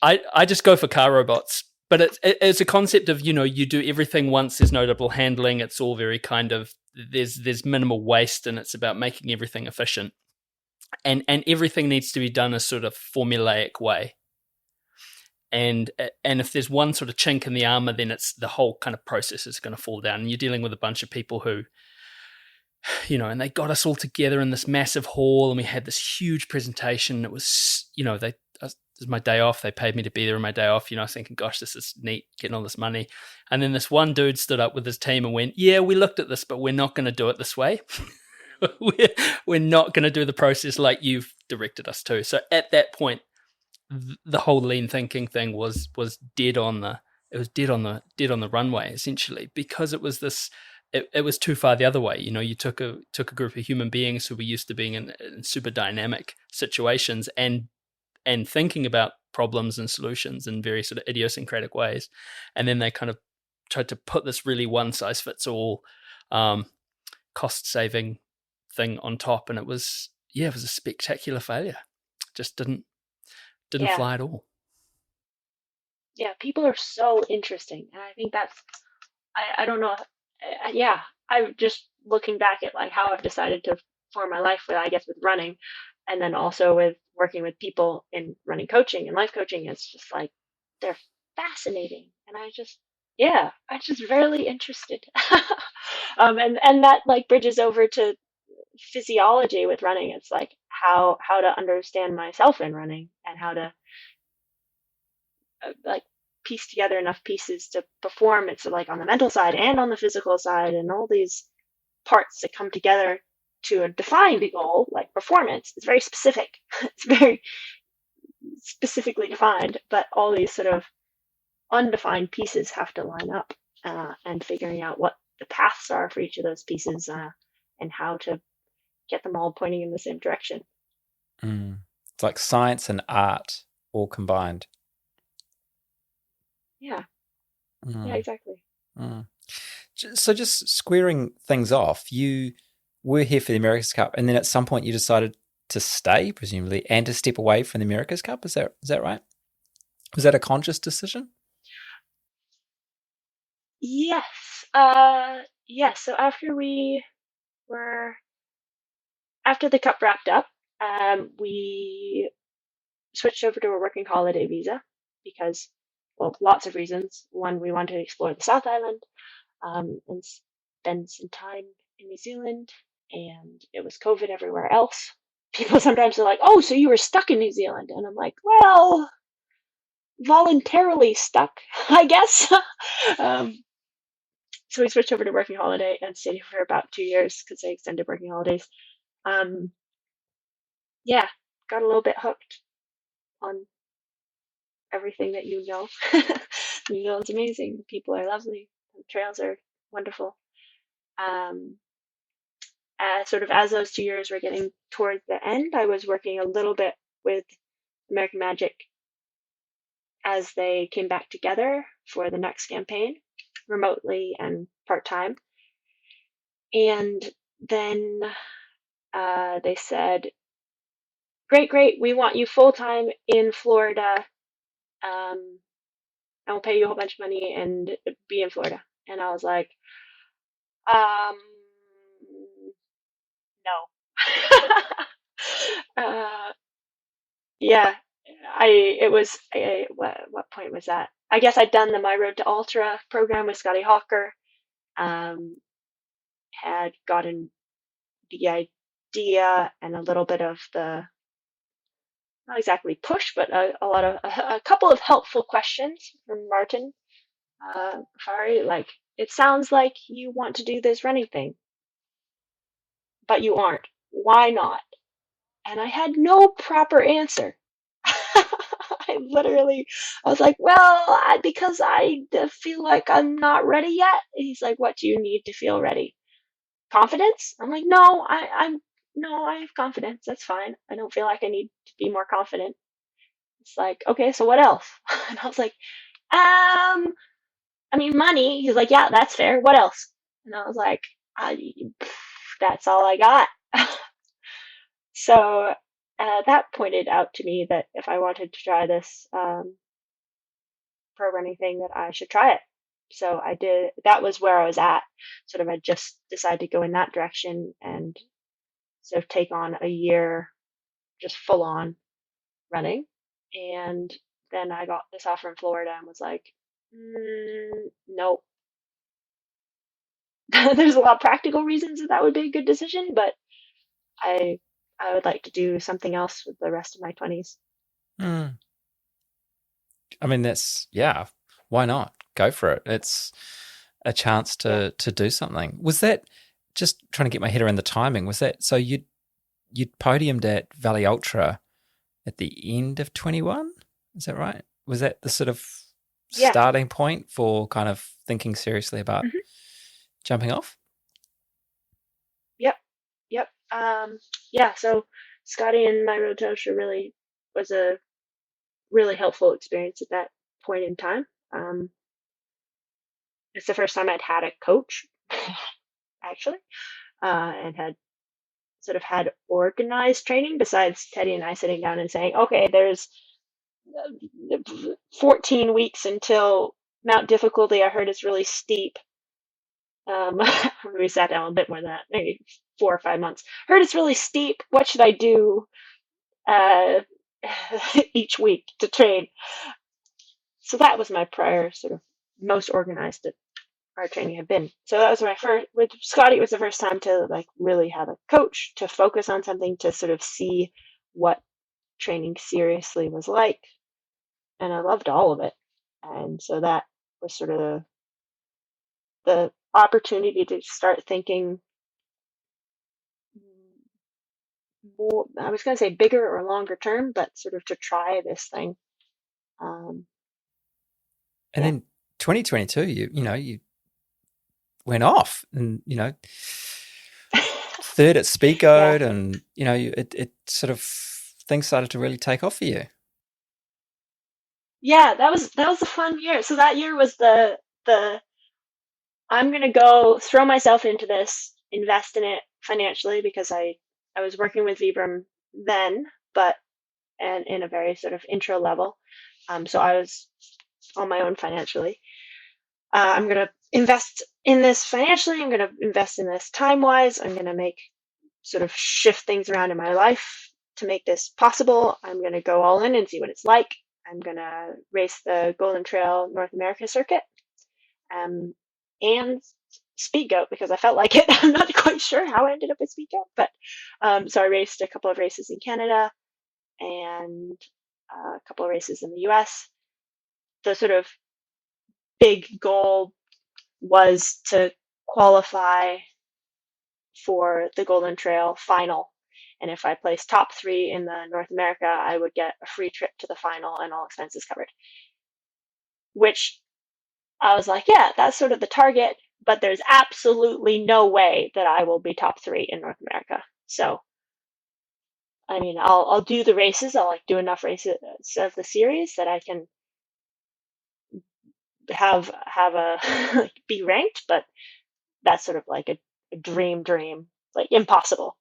I just go for car robots. But it's a concept of, you do everything once, there's no double handling, it's all very kind of, there's minimal waste, and it's about making everything efficient. And everything needs to be done a sort of formulaic way. And if there's one sort of chink in the armor, then it's the whole kind of process is going to fall down. And you're dealing with a bunch of people who, and they got us all together in this massive hall, and we had this huge presentation. It was, it was my day off. They paid me to be there on my day off. I was thinking, gosh, this is neat, getting all this money. And then this one dude stood up with his team and went, yeah, we looked at this, but we're not going to do it this way. we're not going to do the process like you've directed us to. So at that point, the whole lean thinking thing was dead on the runway, essentially, because it was this. It was too far the other way. You took a group of human beings who were used to being in super dynamic situations and thinking about problems and solutions in very sort of idiosyncratic ways, and then they kind of tried to put this really one size fits all cost saving thing on top, and it was a spectacular failure. Just didn't fly at all. Yeah, people are so interesting, and I think that's I don't know. I'm just looking back at like how I've decided to form my life with, I guess, with running, and then also with working with people in running coaching and life coaching. It's just like they're fascinating, and I'm just really interested. And that like bridges over to physiology with running. It's like how to understand myself in running, and how to like piece together enough pieces to perform. It's like on the mental side and on the physical side, and all these parts that come together to define the goal, like performance. It's very specific. It's very specifically defined, but all these sort of undefined pieces have to line up, and figuring out what the paths are for each of those pieces, and how to get them all pointing in the same direction. It's like science and art all combined. Yeah. Yeah, exactly. So just squaring things off, you were here for the America's Cup, and then at some point you decided to stay, presumably, and to step away from the America's Cup. Is that right? Was that a conscious decision? Yes. Yes. So after the cup wrapped up, we switched over to a working holiday visa because, well, lots of reasons. One, we wanted to explore the South Island, and spend some time in New Zealand, and it was COVID everywhere else. People sometimes are like, oh, so you were stuck in New Zealand. And I'm like, well, voluntarily stuck, I guess. so we switched over to working holiday and stayed here for about 2 years because they extended working holidays. Yeah, got a little bit hooked on everything that you know. New Zealand's amazing. The people are lovely. The trails are wonderful. Sort of as those 2 years were getting towards the end, I was working a little bit with American Magic as they came back together for the next campaign, remotely and part-time. And then they said, great, we want you full-time in Florida, and we'll pay you a whole bunch of money and be in Florida. And I was like, no. Yeah, what point was that? I guess I'd done the My Road to Ultra program with Scotty Hawker, had gotten the idea and a little bit of the, not exactly push, but a couple of helpful questions from Martin Fari, like, it sounds like you want to do this running thing, but you aren't. Why not? And I had no proper answer. I was like, well, because I feel like I'm not ready yet. And he's like, what do you need to feel ready? Confidence? I'm like, no, I have confidence. That's fine. I don't feel like I need to be more confident. It's like, okay, so what else? And I was like, I mean, money. He's like, yeah, that's fair. What else? And I was like, that's all I got. So that pointed out to me that if I wanted to try this pro running thing, that I should try it. So I did. That was where I was at. Sort of, I just decided to go in that direction and sort of take on a year just full on running. And then I got this offer in Florida and was like, nope. There's a lot of practical reasons that would be a good decision, but I would like to do something else with the rest of my 20s. I mean, why not? Go for it. It's a chance to do something. Was that, just trying to get my head around the timing, was that, so you'd podiumed at Valley Ultra at the end of 21? Is that right? Was that the sort of starting point for kind of thinking seriously about jumping off? Yep. So Scotty and My Road to Ultra really was a really helpful experience at that point in time. It's the first time I'd had a coach, actually, and had sort of had organized training besides Teddy and I sitting down and saying, okay, there's 14 weeks until Mount Difficulty. I heard it's really steep. We sat down a bit more than that, maybe 4 or 5 months. Heard it's really steep. What should I do each week to train? So that was my prior sort of most organized that our training had been. So that was my first, with Scotty, it was the first time to like really have a coach, to focus on something, to sort of see what training seriously was like. And I loved all of it. And so that was sort of the opportunity to start thinking more, I was going to say bigger or longer term, but sort of to try this thing. And then 2022, you went off and, third at Speedgoat and, it sort of, things started to really take off for you. Yeah, that was a fun year. So that year was the I'm going to go throw myself into this, invest in it financially, because I was working with Vibram then, and in a very sort of intro level. So I was on my own financially. I'm going to invest in this financially. I'm going to invest in this time-wise. I'm going to sort of shift things around in my life to make this possible. I'm going to go all in and see what it's like. I'm going to race the Golden Trail North America circuit. And Speedgoat, because I felt like it. I'm not quite sure how I ended up with Speedgoat, but so I raced a couple of races in Canada and a couple of races in the US. The sort of big goal was to qualify for the Golden Trail final. And if I placed top 3 in the North America, I would get a free trip to the final and all expenses covered. Which I was like, yeah, that's sort of the target, but there's absolutely no way that I will be top 3 in North America. So, I mean, I'll do the races. I'll like do enough races of the series that I can have a like, be ranked, but that's sort of like a dream, like impossible.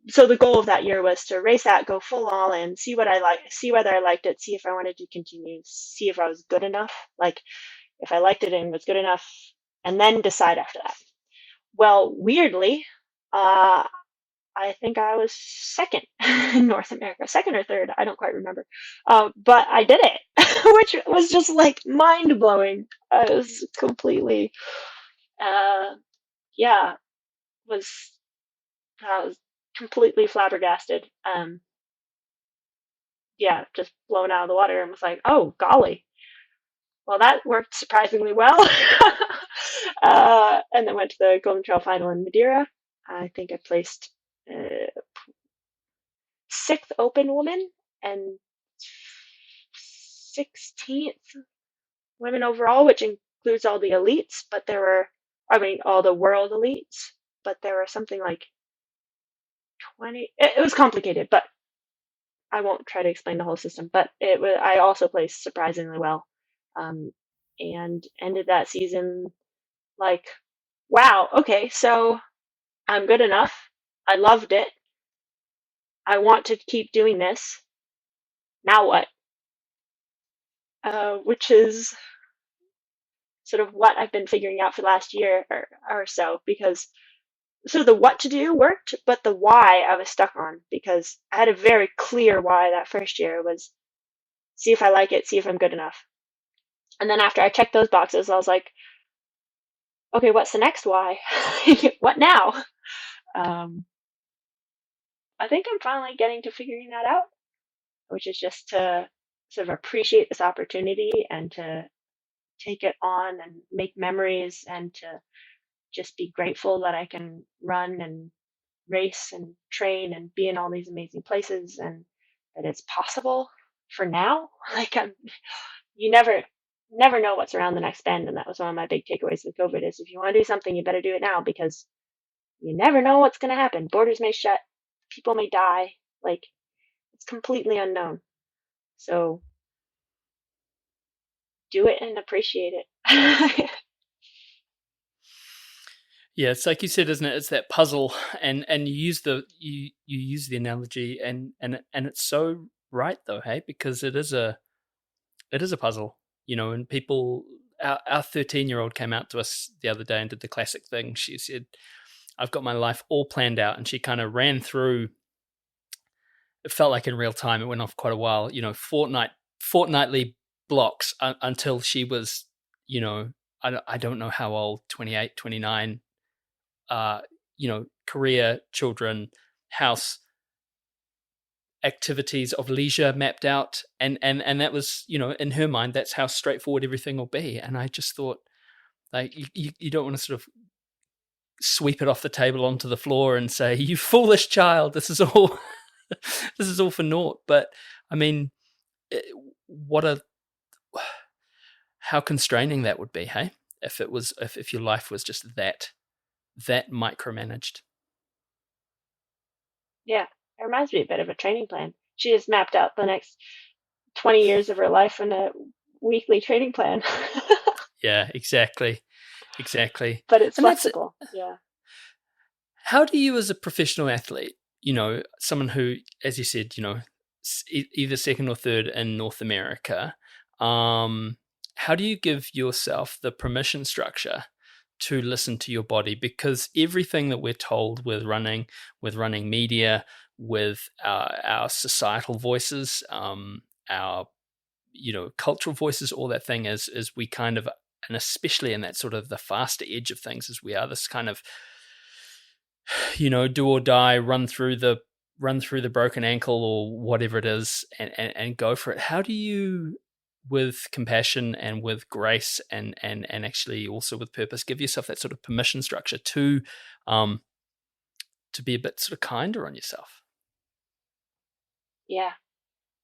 So the goal of that year was to race that, go full all in, see what I like, see whether I liked it, see if I wanted to continue, see if I was good enough, like if I liked it and was good enough, and then decide after that. Well, weirdly, I think I was second in North America, second or third, I don't quite remember. But I did it, which was just like mind blowing. I was completely, yeah, was I was completely flabbergasted. Yeah, just blown out of the water, and was like, oh golly, well that worked surprisingly well. And then went to the Golden Trail final in Madeira. I think I placed 6th open woman and 16th women overall, which includes all the elites, but there were, I mean, all the world elites, but there were something like 20. It was complicated, but I won't try to explain the whole system. But it was, I also placed surprisingly well, and ended that season like, wow, okay, so I'm good enough. I loved it. I want to keep doing this. Now what? Which is sort of what I've been figuring out for the last year or so, because so the what to do worked, but the why I was stuck on, because I had a very clear why that first year was see if I like it, see if I'm good enough. And then after I checked those boxes, I was like, okay, what's the next why? What now? I think I'm finally getting to figuring that out, which is just to sort of appreciate this opportunity and to take it on and make memories and to just be grateful that I can run and race and train and be in all these amazing places and that it's possible for now. Like you never know what's around the next bend. And that was one of my big takeaways with COVID is if you want to do something, you better do it now because you never know what's going to happen. Borders may shut, people may die. Like it's completely unknown. So do it and appreciate it. Yeah, it's like you said, isn't it? It's that puzzle, and you use the you use the analogy, and it's so right though, hey, because it is a puzzle, you know. And people, our 13-year-old came out to us the other day and did the classic thing. She said, "I've got my life all planned out," and she kind of ran through. It felt like in real time. It went off quite a while, you know, fortnightly blocks until she was, you know, I don't know how old, 28, 29. You know, career, children, house, activities of leisure mapped out, and that was, you know, in her mind, that's how straightforward everything will be. And I just thought, like, you don't want to sort of sweep it off the table onto the floor and say, "You foolish child, this is all this is all for naught." But I mean, how constraining that would be, hey? If it was, if your life was just that micromanaged. Yeah, it reminds me a bit of a training plan. She just mapped out the next 20 years of her life in a weekly training plan. Yeah, exactly. But it's flexible. Yeah. How do you, as a professional athlete, you know, someone who, as you said, you know, either second or third in North America, how do you give yourself the permission structure to listen to your body? Because everything that we're told with running media, with our societal voices, our, you know, cultural voices, all that thing is we kind of, and especially in that sort of the faster edge of things, as we are this kind of, you know, do or die, run through the broken ankle or whatever it is, and go for it. How do you with compassion and with grace and actually also with purpose. Give yourself that sort of permission structure to be a bit sort of kinder on yourself. Yeah.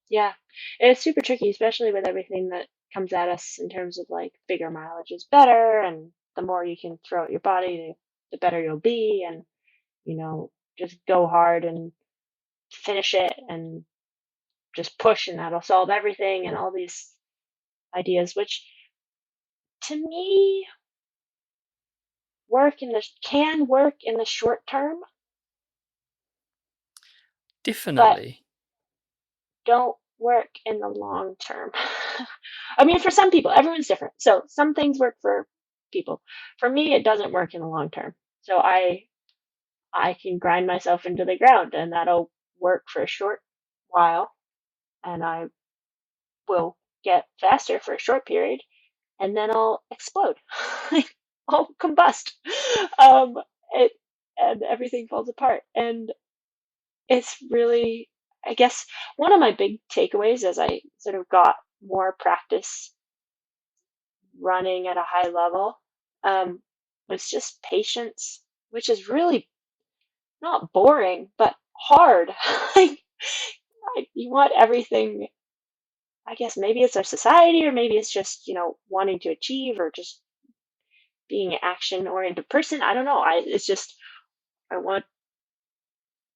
Yeah. It's super tricky, especially with everything that comes at us in terms of like bigger mileage is better, and the more you can throw at your body, the better you'll be, and just go hard and finish it and just push, and that'll solve everything, and all these ideas, which to me can work in the short term, Definitely. but don't work in the long term. I mean, for some people, everyone's different. So some things work for people. For me, it doesn't work in the long term. So I can grind myself into the ground, and that'll work for a short while, and I will get faster for a short period, and then I'll explode. I'll combust. Um, and everything falls apart. And it's really, I guess, one of my big takeaways as I sort of got more practice running at a high level was just patience, which is really not boring, but hard. Like, you want everything. I guess maybe it's our society, or maybe it's just, wanting to achieve, or just being an action-oriented person. I don't know. It's just, I want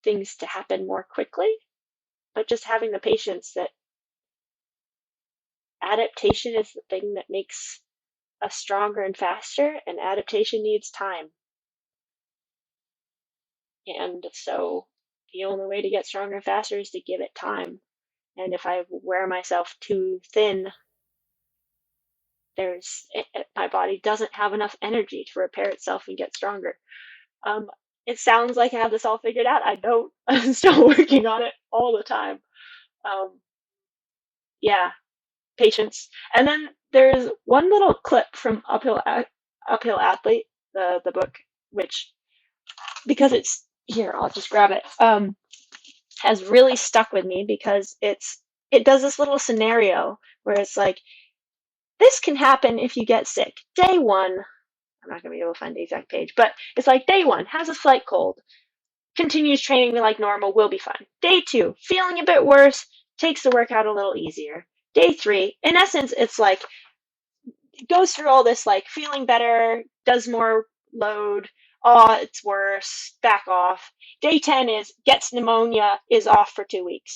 things to happen more quickly, but just having the patience that adaptation is the thing that makes us stronger and faster, and adaptation needs time. And so the only way to get stronger and faster is to give it time. And if I wear myself too thin, my body doesn't have enough energy to repair itself and get stronger. It sounds like I have this all figured out. I don't. I'm still working on it all the time. Yeah, patience. And then there's one little clip from Uphill Athlete, the book, which, because it's here, I'll just grab it. Has really stuck with me, because it does this little scenario where it's like, this can happen if you get sick. Day one, I'm not going to be able to find the exact page, but it's like, day one, has a slight cold, continues training like normal, will be fine. Day two, feeling a bit worse, takes the workout a little easier. Day three, in essence, it's like, goes through all this, like, feeling better, does more load, oh, it's worse, back off. Day 10 is gets pneumonia, is off for 2 weeks.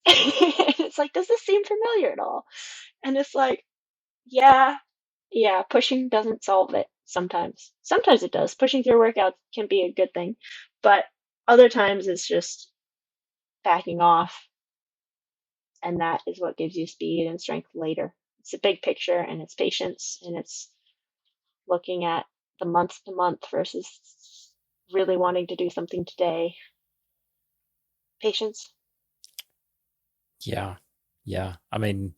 It's like, does this seem familiar at all? And it's like, yeah, pushing doesn't solve it sometimes. Sometimes it does. Pushing through workouts can be a good thing, but other times it's just backing off, and that is what gives you speed and strength later. It's a big picture, and it's patience, and it's looking at the month to month versus really wanting to do something today. Patience. Yeah. I mean,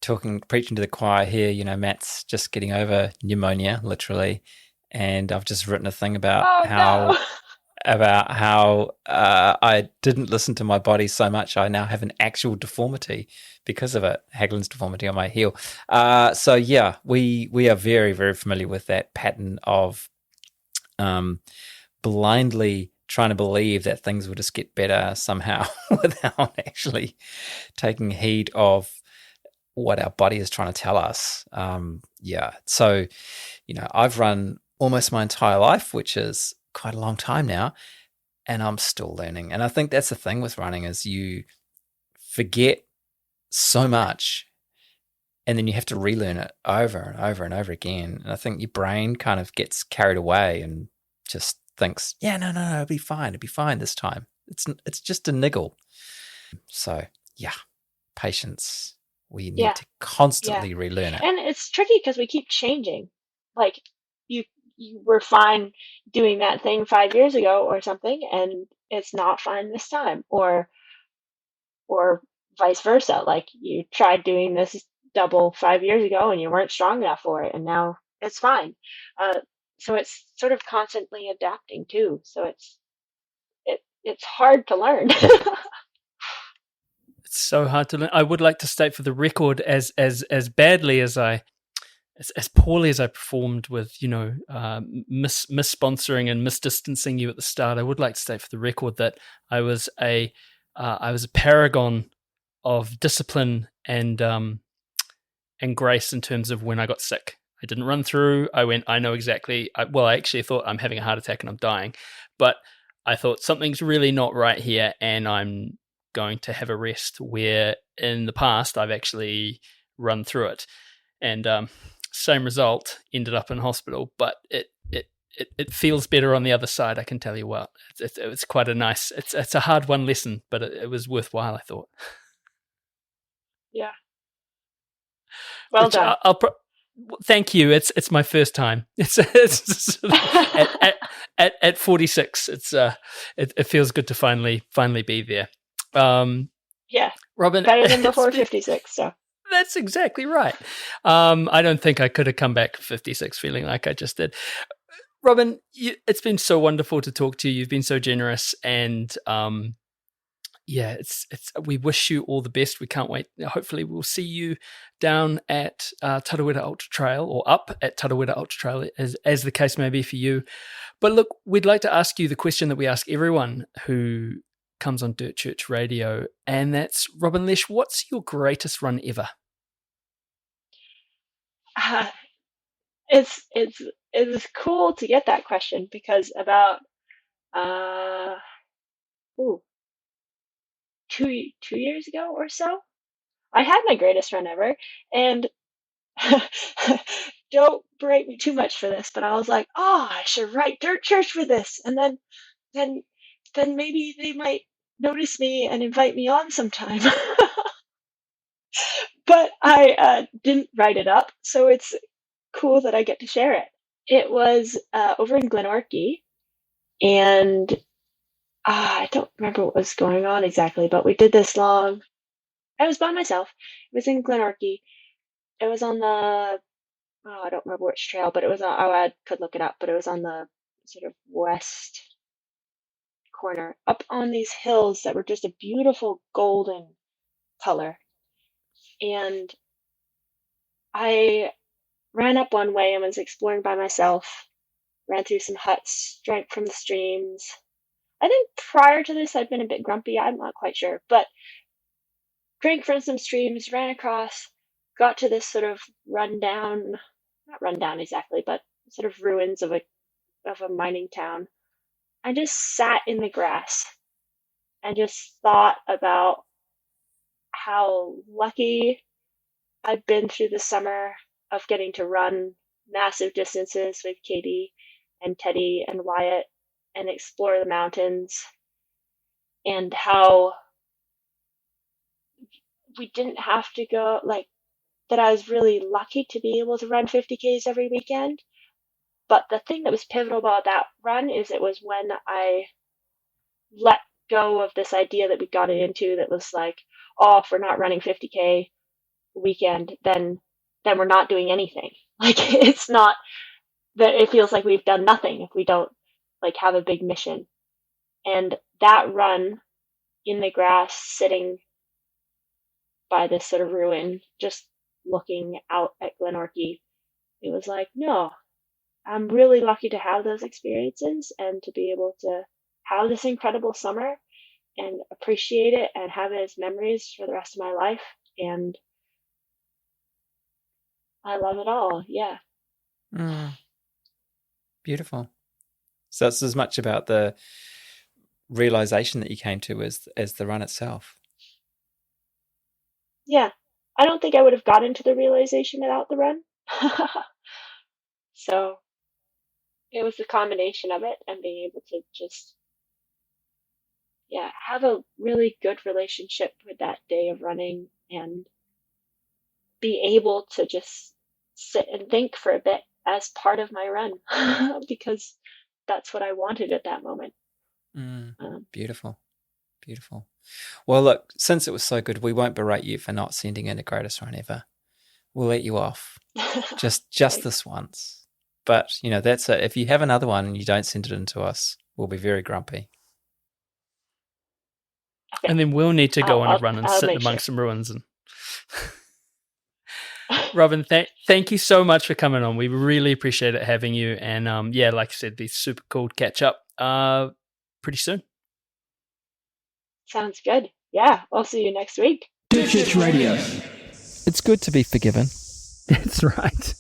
preaching to the choir here, Matt's just getting over pneumonia, literally. And I've just written a thing about how I didn't listen to my body so much. I now have an actual deformity because of it, Hagelin's deformity on my heel. So yeah, we are very, very familiar with that pattern of blindly trying to believe that things will just get better somehow without actually taking heed of what our body is trying to tell us. So, I've run almost my entire life, which is quite a long time now, and I'm still learning. And I think that's the thing with running, is you forget so much, and then you have to relearn it over and over and over again. And I think your brain kind of gets carried away and just thinks, no, it'll be fine this time. It's just a niggle. So yeah, patience. We need to constantly relearn it. And it's tricky because we keep changing. Like, you were fine doing that thing 5 years ago or something, and it's not fine this time, or vice versa. Like, you tried doing this double 5 years ago and you weren't strong enough for it, and now it's fine. So it's sort of constantly adapting too. So it's hard to learn. It's so hard to learn. I would like to state for the record, as badly as as poorly as I performed with, mis-sponsoring and mis-distancing you at the start, I would like to state for the record that I was a paragon of discipline and grace in terms of when I got sick. I didn't run through. I know exactly. I actually thought I'm having a heart attack and I'm dying, but I thought something's really not right here and I'm going to have a rest, where in the past I've actually run through it. And same result, ended up in hospital, but it feels better on the other side, I can tell you what. It's quite a nice, it's a hard one lesson, but it was worthwhile, I thought. Yeah. Well done. Thank you. It's my first time. It's at 46. It feels good to finally be there. Yeah, Robyn, better than before 56. So that's exactly right. I don't think I could have come back 56 feeling like I just did. Robyn, it's been so wonderful to talk to you. You've been so generous, and it's we wish you all the best. We can't wait. Hopefully we'll see you down at Tarawera Ultra-Trail, or up at Tarawera Ultra-Trail, as the case may be for you. But look, we'd like to ask you the question that we ask everyone who comes on Dirt Church Radio, and that's, Robyn Lesh, what's your greatest run ever? It was cool to get that question, because about 2 years ago or so, I had my greatest run ever, and don't berate me too much for this, but I was like, I should write Dirt Church for this, and then maybe they might notice me and invite me on sometime. But I didn't write it up, so it's cool that I get to share it. It was over in Glenorchy, and I don't remember what was going on exactly, but we did this long. I was by myself. It was in Glenorchy. It was on the, I don't remember which trail, but it was on, I could look it up, but it was on the sort of west corner, up on these hills that were just a beautiful golden color. And I ran up one way and was exploring by myself, ran through some huts, drank from the streams. I think prior to this I'd been a bit grumpy, I'm not quite sure, but drank from some streams, ran across, got to this sort of rundown, not rundown exactly, but sort of ruins of a mining town. I just sat in the grass and just thought about how lucky I've been through the summer of getting to run massive distances with Katie and Teddy and Wyatt and explore the mountains, and how we didn't have to go, like, that I was really lucky to be able to run 50Ks every weekend. But the thing that was pivotal about that run is it was when I let go of this idea that we got into that was like, if we're not running 50K weekend, then we're not doing anything. Like, it's not that it feels like we've done nothing if we don't like have a big mission. And that run in the grass, sitting by this sort of ruin, just looking out at Glenorchy, it was like, no, I'm really lucky to have those experiences and to be able to have this incredible summer and appreciate it and have it as memories for the rest of my life. And I love it all. Yeah. Beautiful. So it's as much about the realization that you came to as the run itself. Yeah. I don't think I would have gotten to the realization without the run. So it was the combination of it and being able to just, have a really good relationship with that day of running and be able to just sit and think for a bit as part of my run because that's what I wanted at that moment. Beautiful. Well, look, since it was so good, we won't berate you for not sending in the greatest run ever. We'll let you off just this once. But, that's it. If you have another one and you don't send it in to us, we'll be very grumpy. Okay. And then we'll need to go on a I'll- run and I'll sit make amongst some ruins. And Robyn, thank you so much for coming on. We really appreciate it having you. And like I said, be super cool to catch up pretty soon. Sounds good. Yeah, I'll see you next week. Dirt Church Radio. It's good to be forgiven. That's right.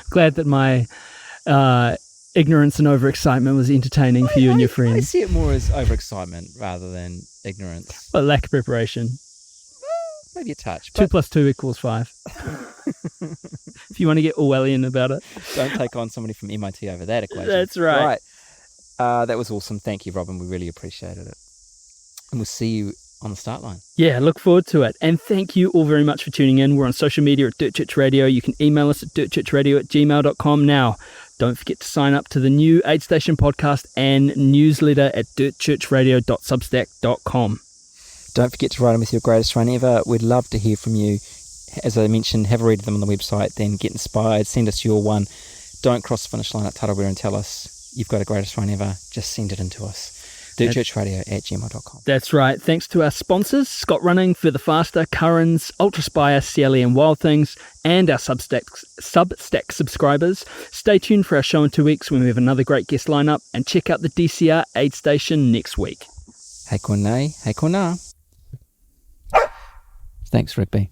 Glad that my ignorance and overexcitement was entertaining for you and your I friends. see it more as overexcitement rather than ignorance. But lack of preparation. Maybe a touch. 2 But + 2 = 5. If you want to get Orwellian about it. don't take on somebody from MIT over that equation. That's right. That was awesome. Thank you, Robyn. We really appreciated it. And we'll see you on the start line. Yeah, look forward to it. And thank you all very much for tuning in. We're on social media at Dirt Church Radio. You can email us at dirtchurchradio@gmail.com now. Don't forget to sign up to the new Aid Station podcast and newsletter at dirtchurchradio.substack.com. Don't forget to write in with your greatest run ever. We'd love to hear from you. As I mentioned, have a read of them on the website, then get inspired, send us your one. Don't cross the finish line at Tarawera and tell us you've got a greatest run ever. Just send it in to us. dirtchurchradio@gmail.com. That's right. Thanks to our sponsors, Scott Running, Further Faster, Currans, Ultraspire, CLE and Wild Things, and our Substack subscribers. Stay tuned for our show in 2 weeks when we have another great guest lineup, and check out the DCR Aid Station next week. Hei kona. Thanks, Rigby.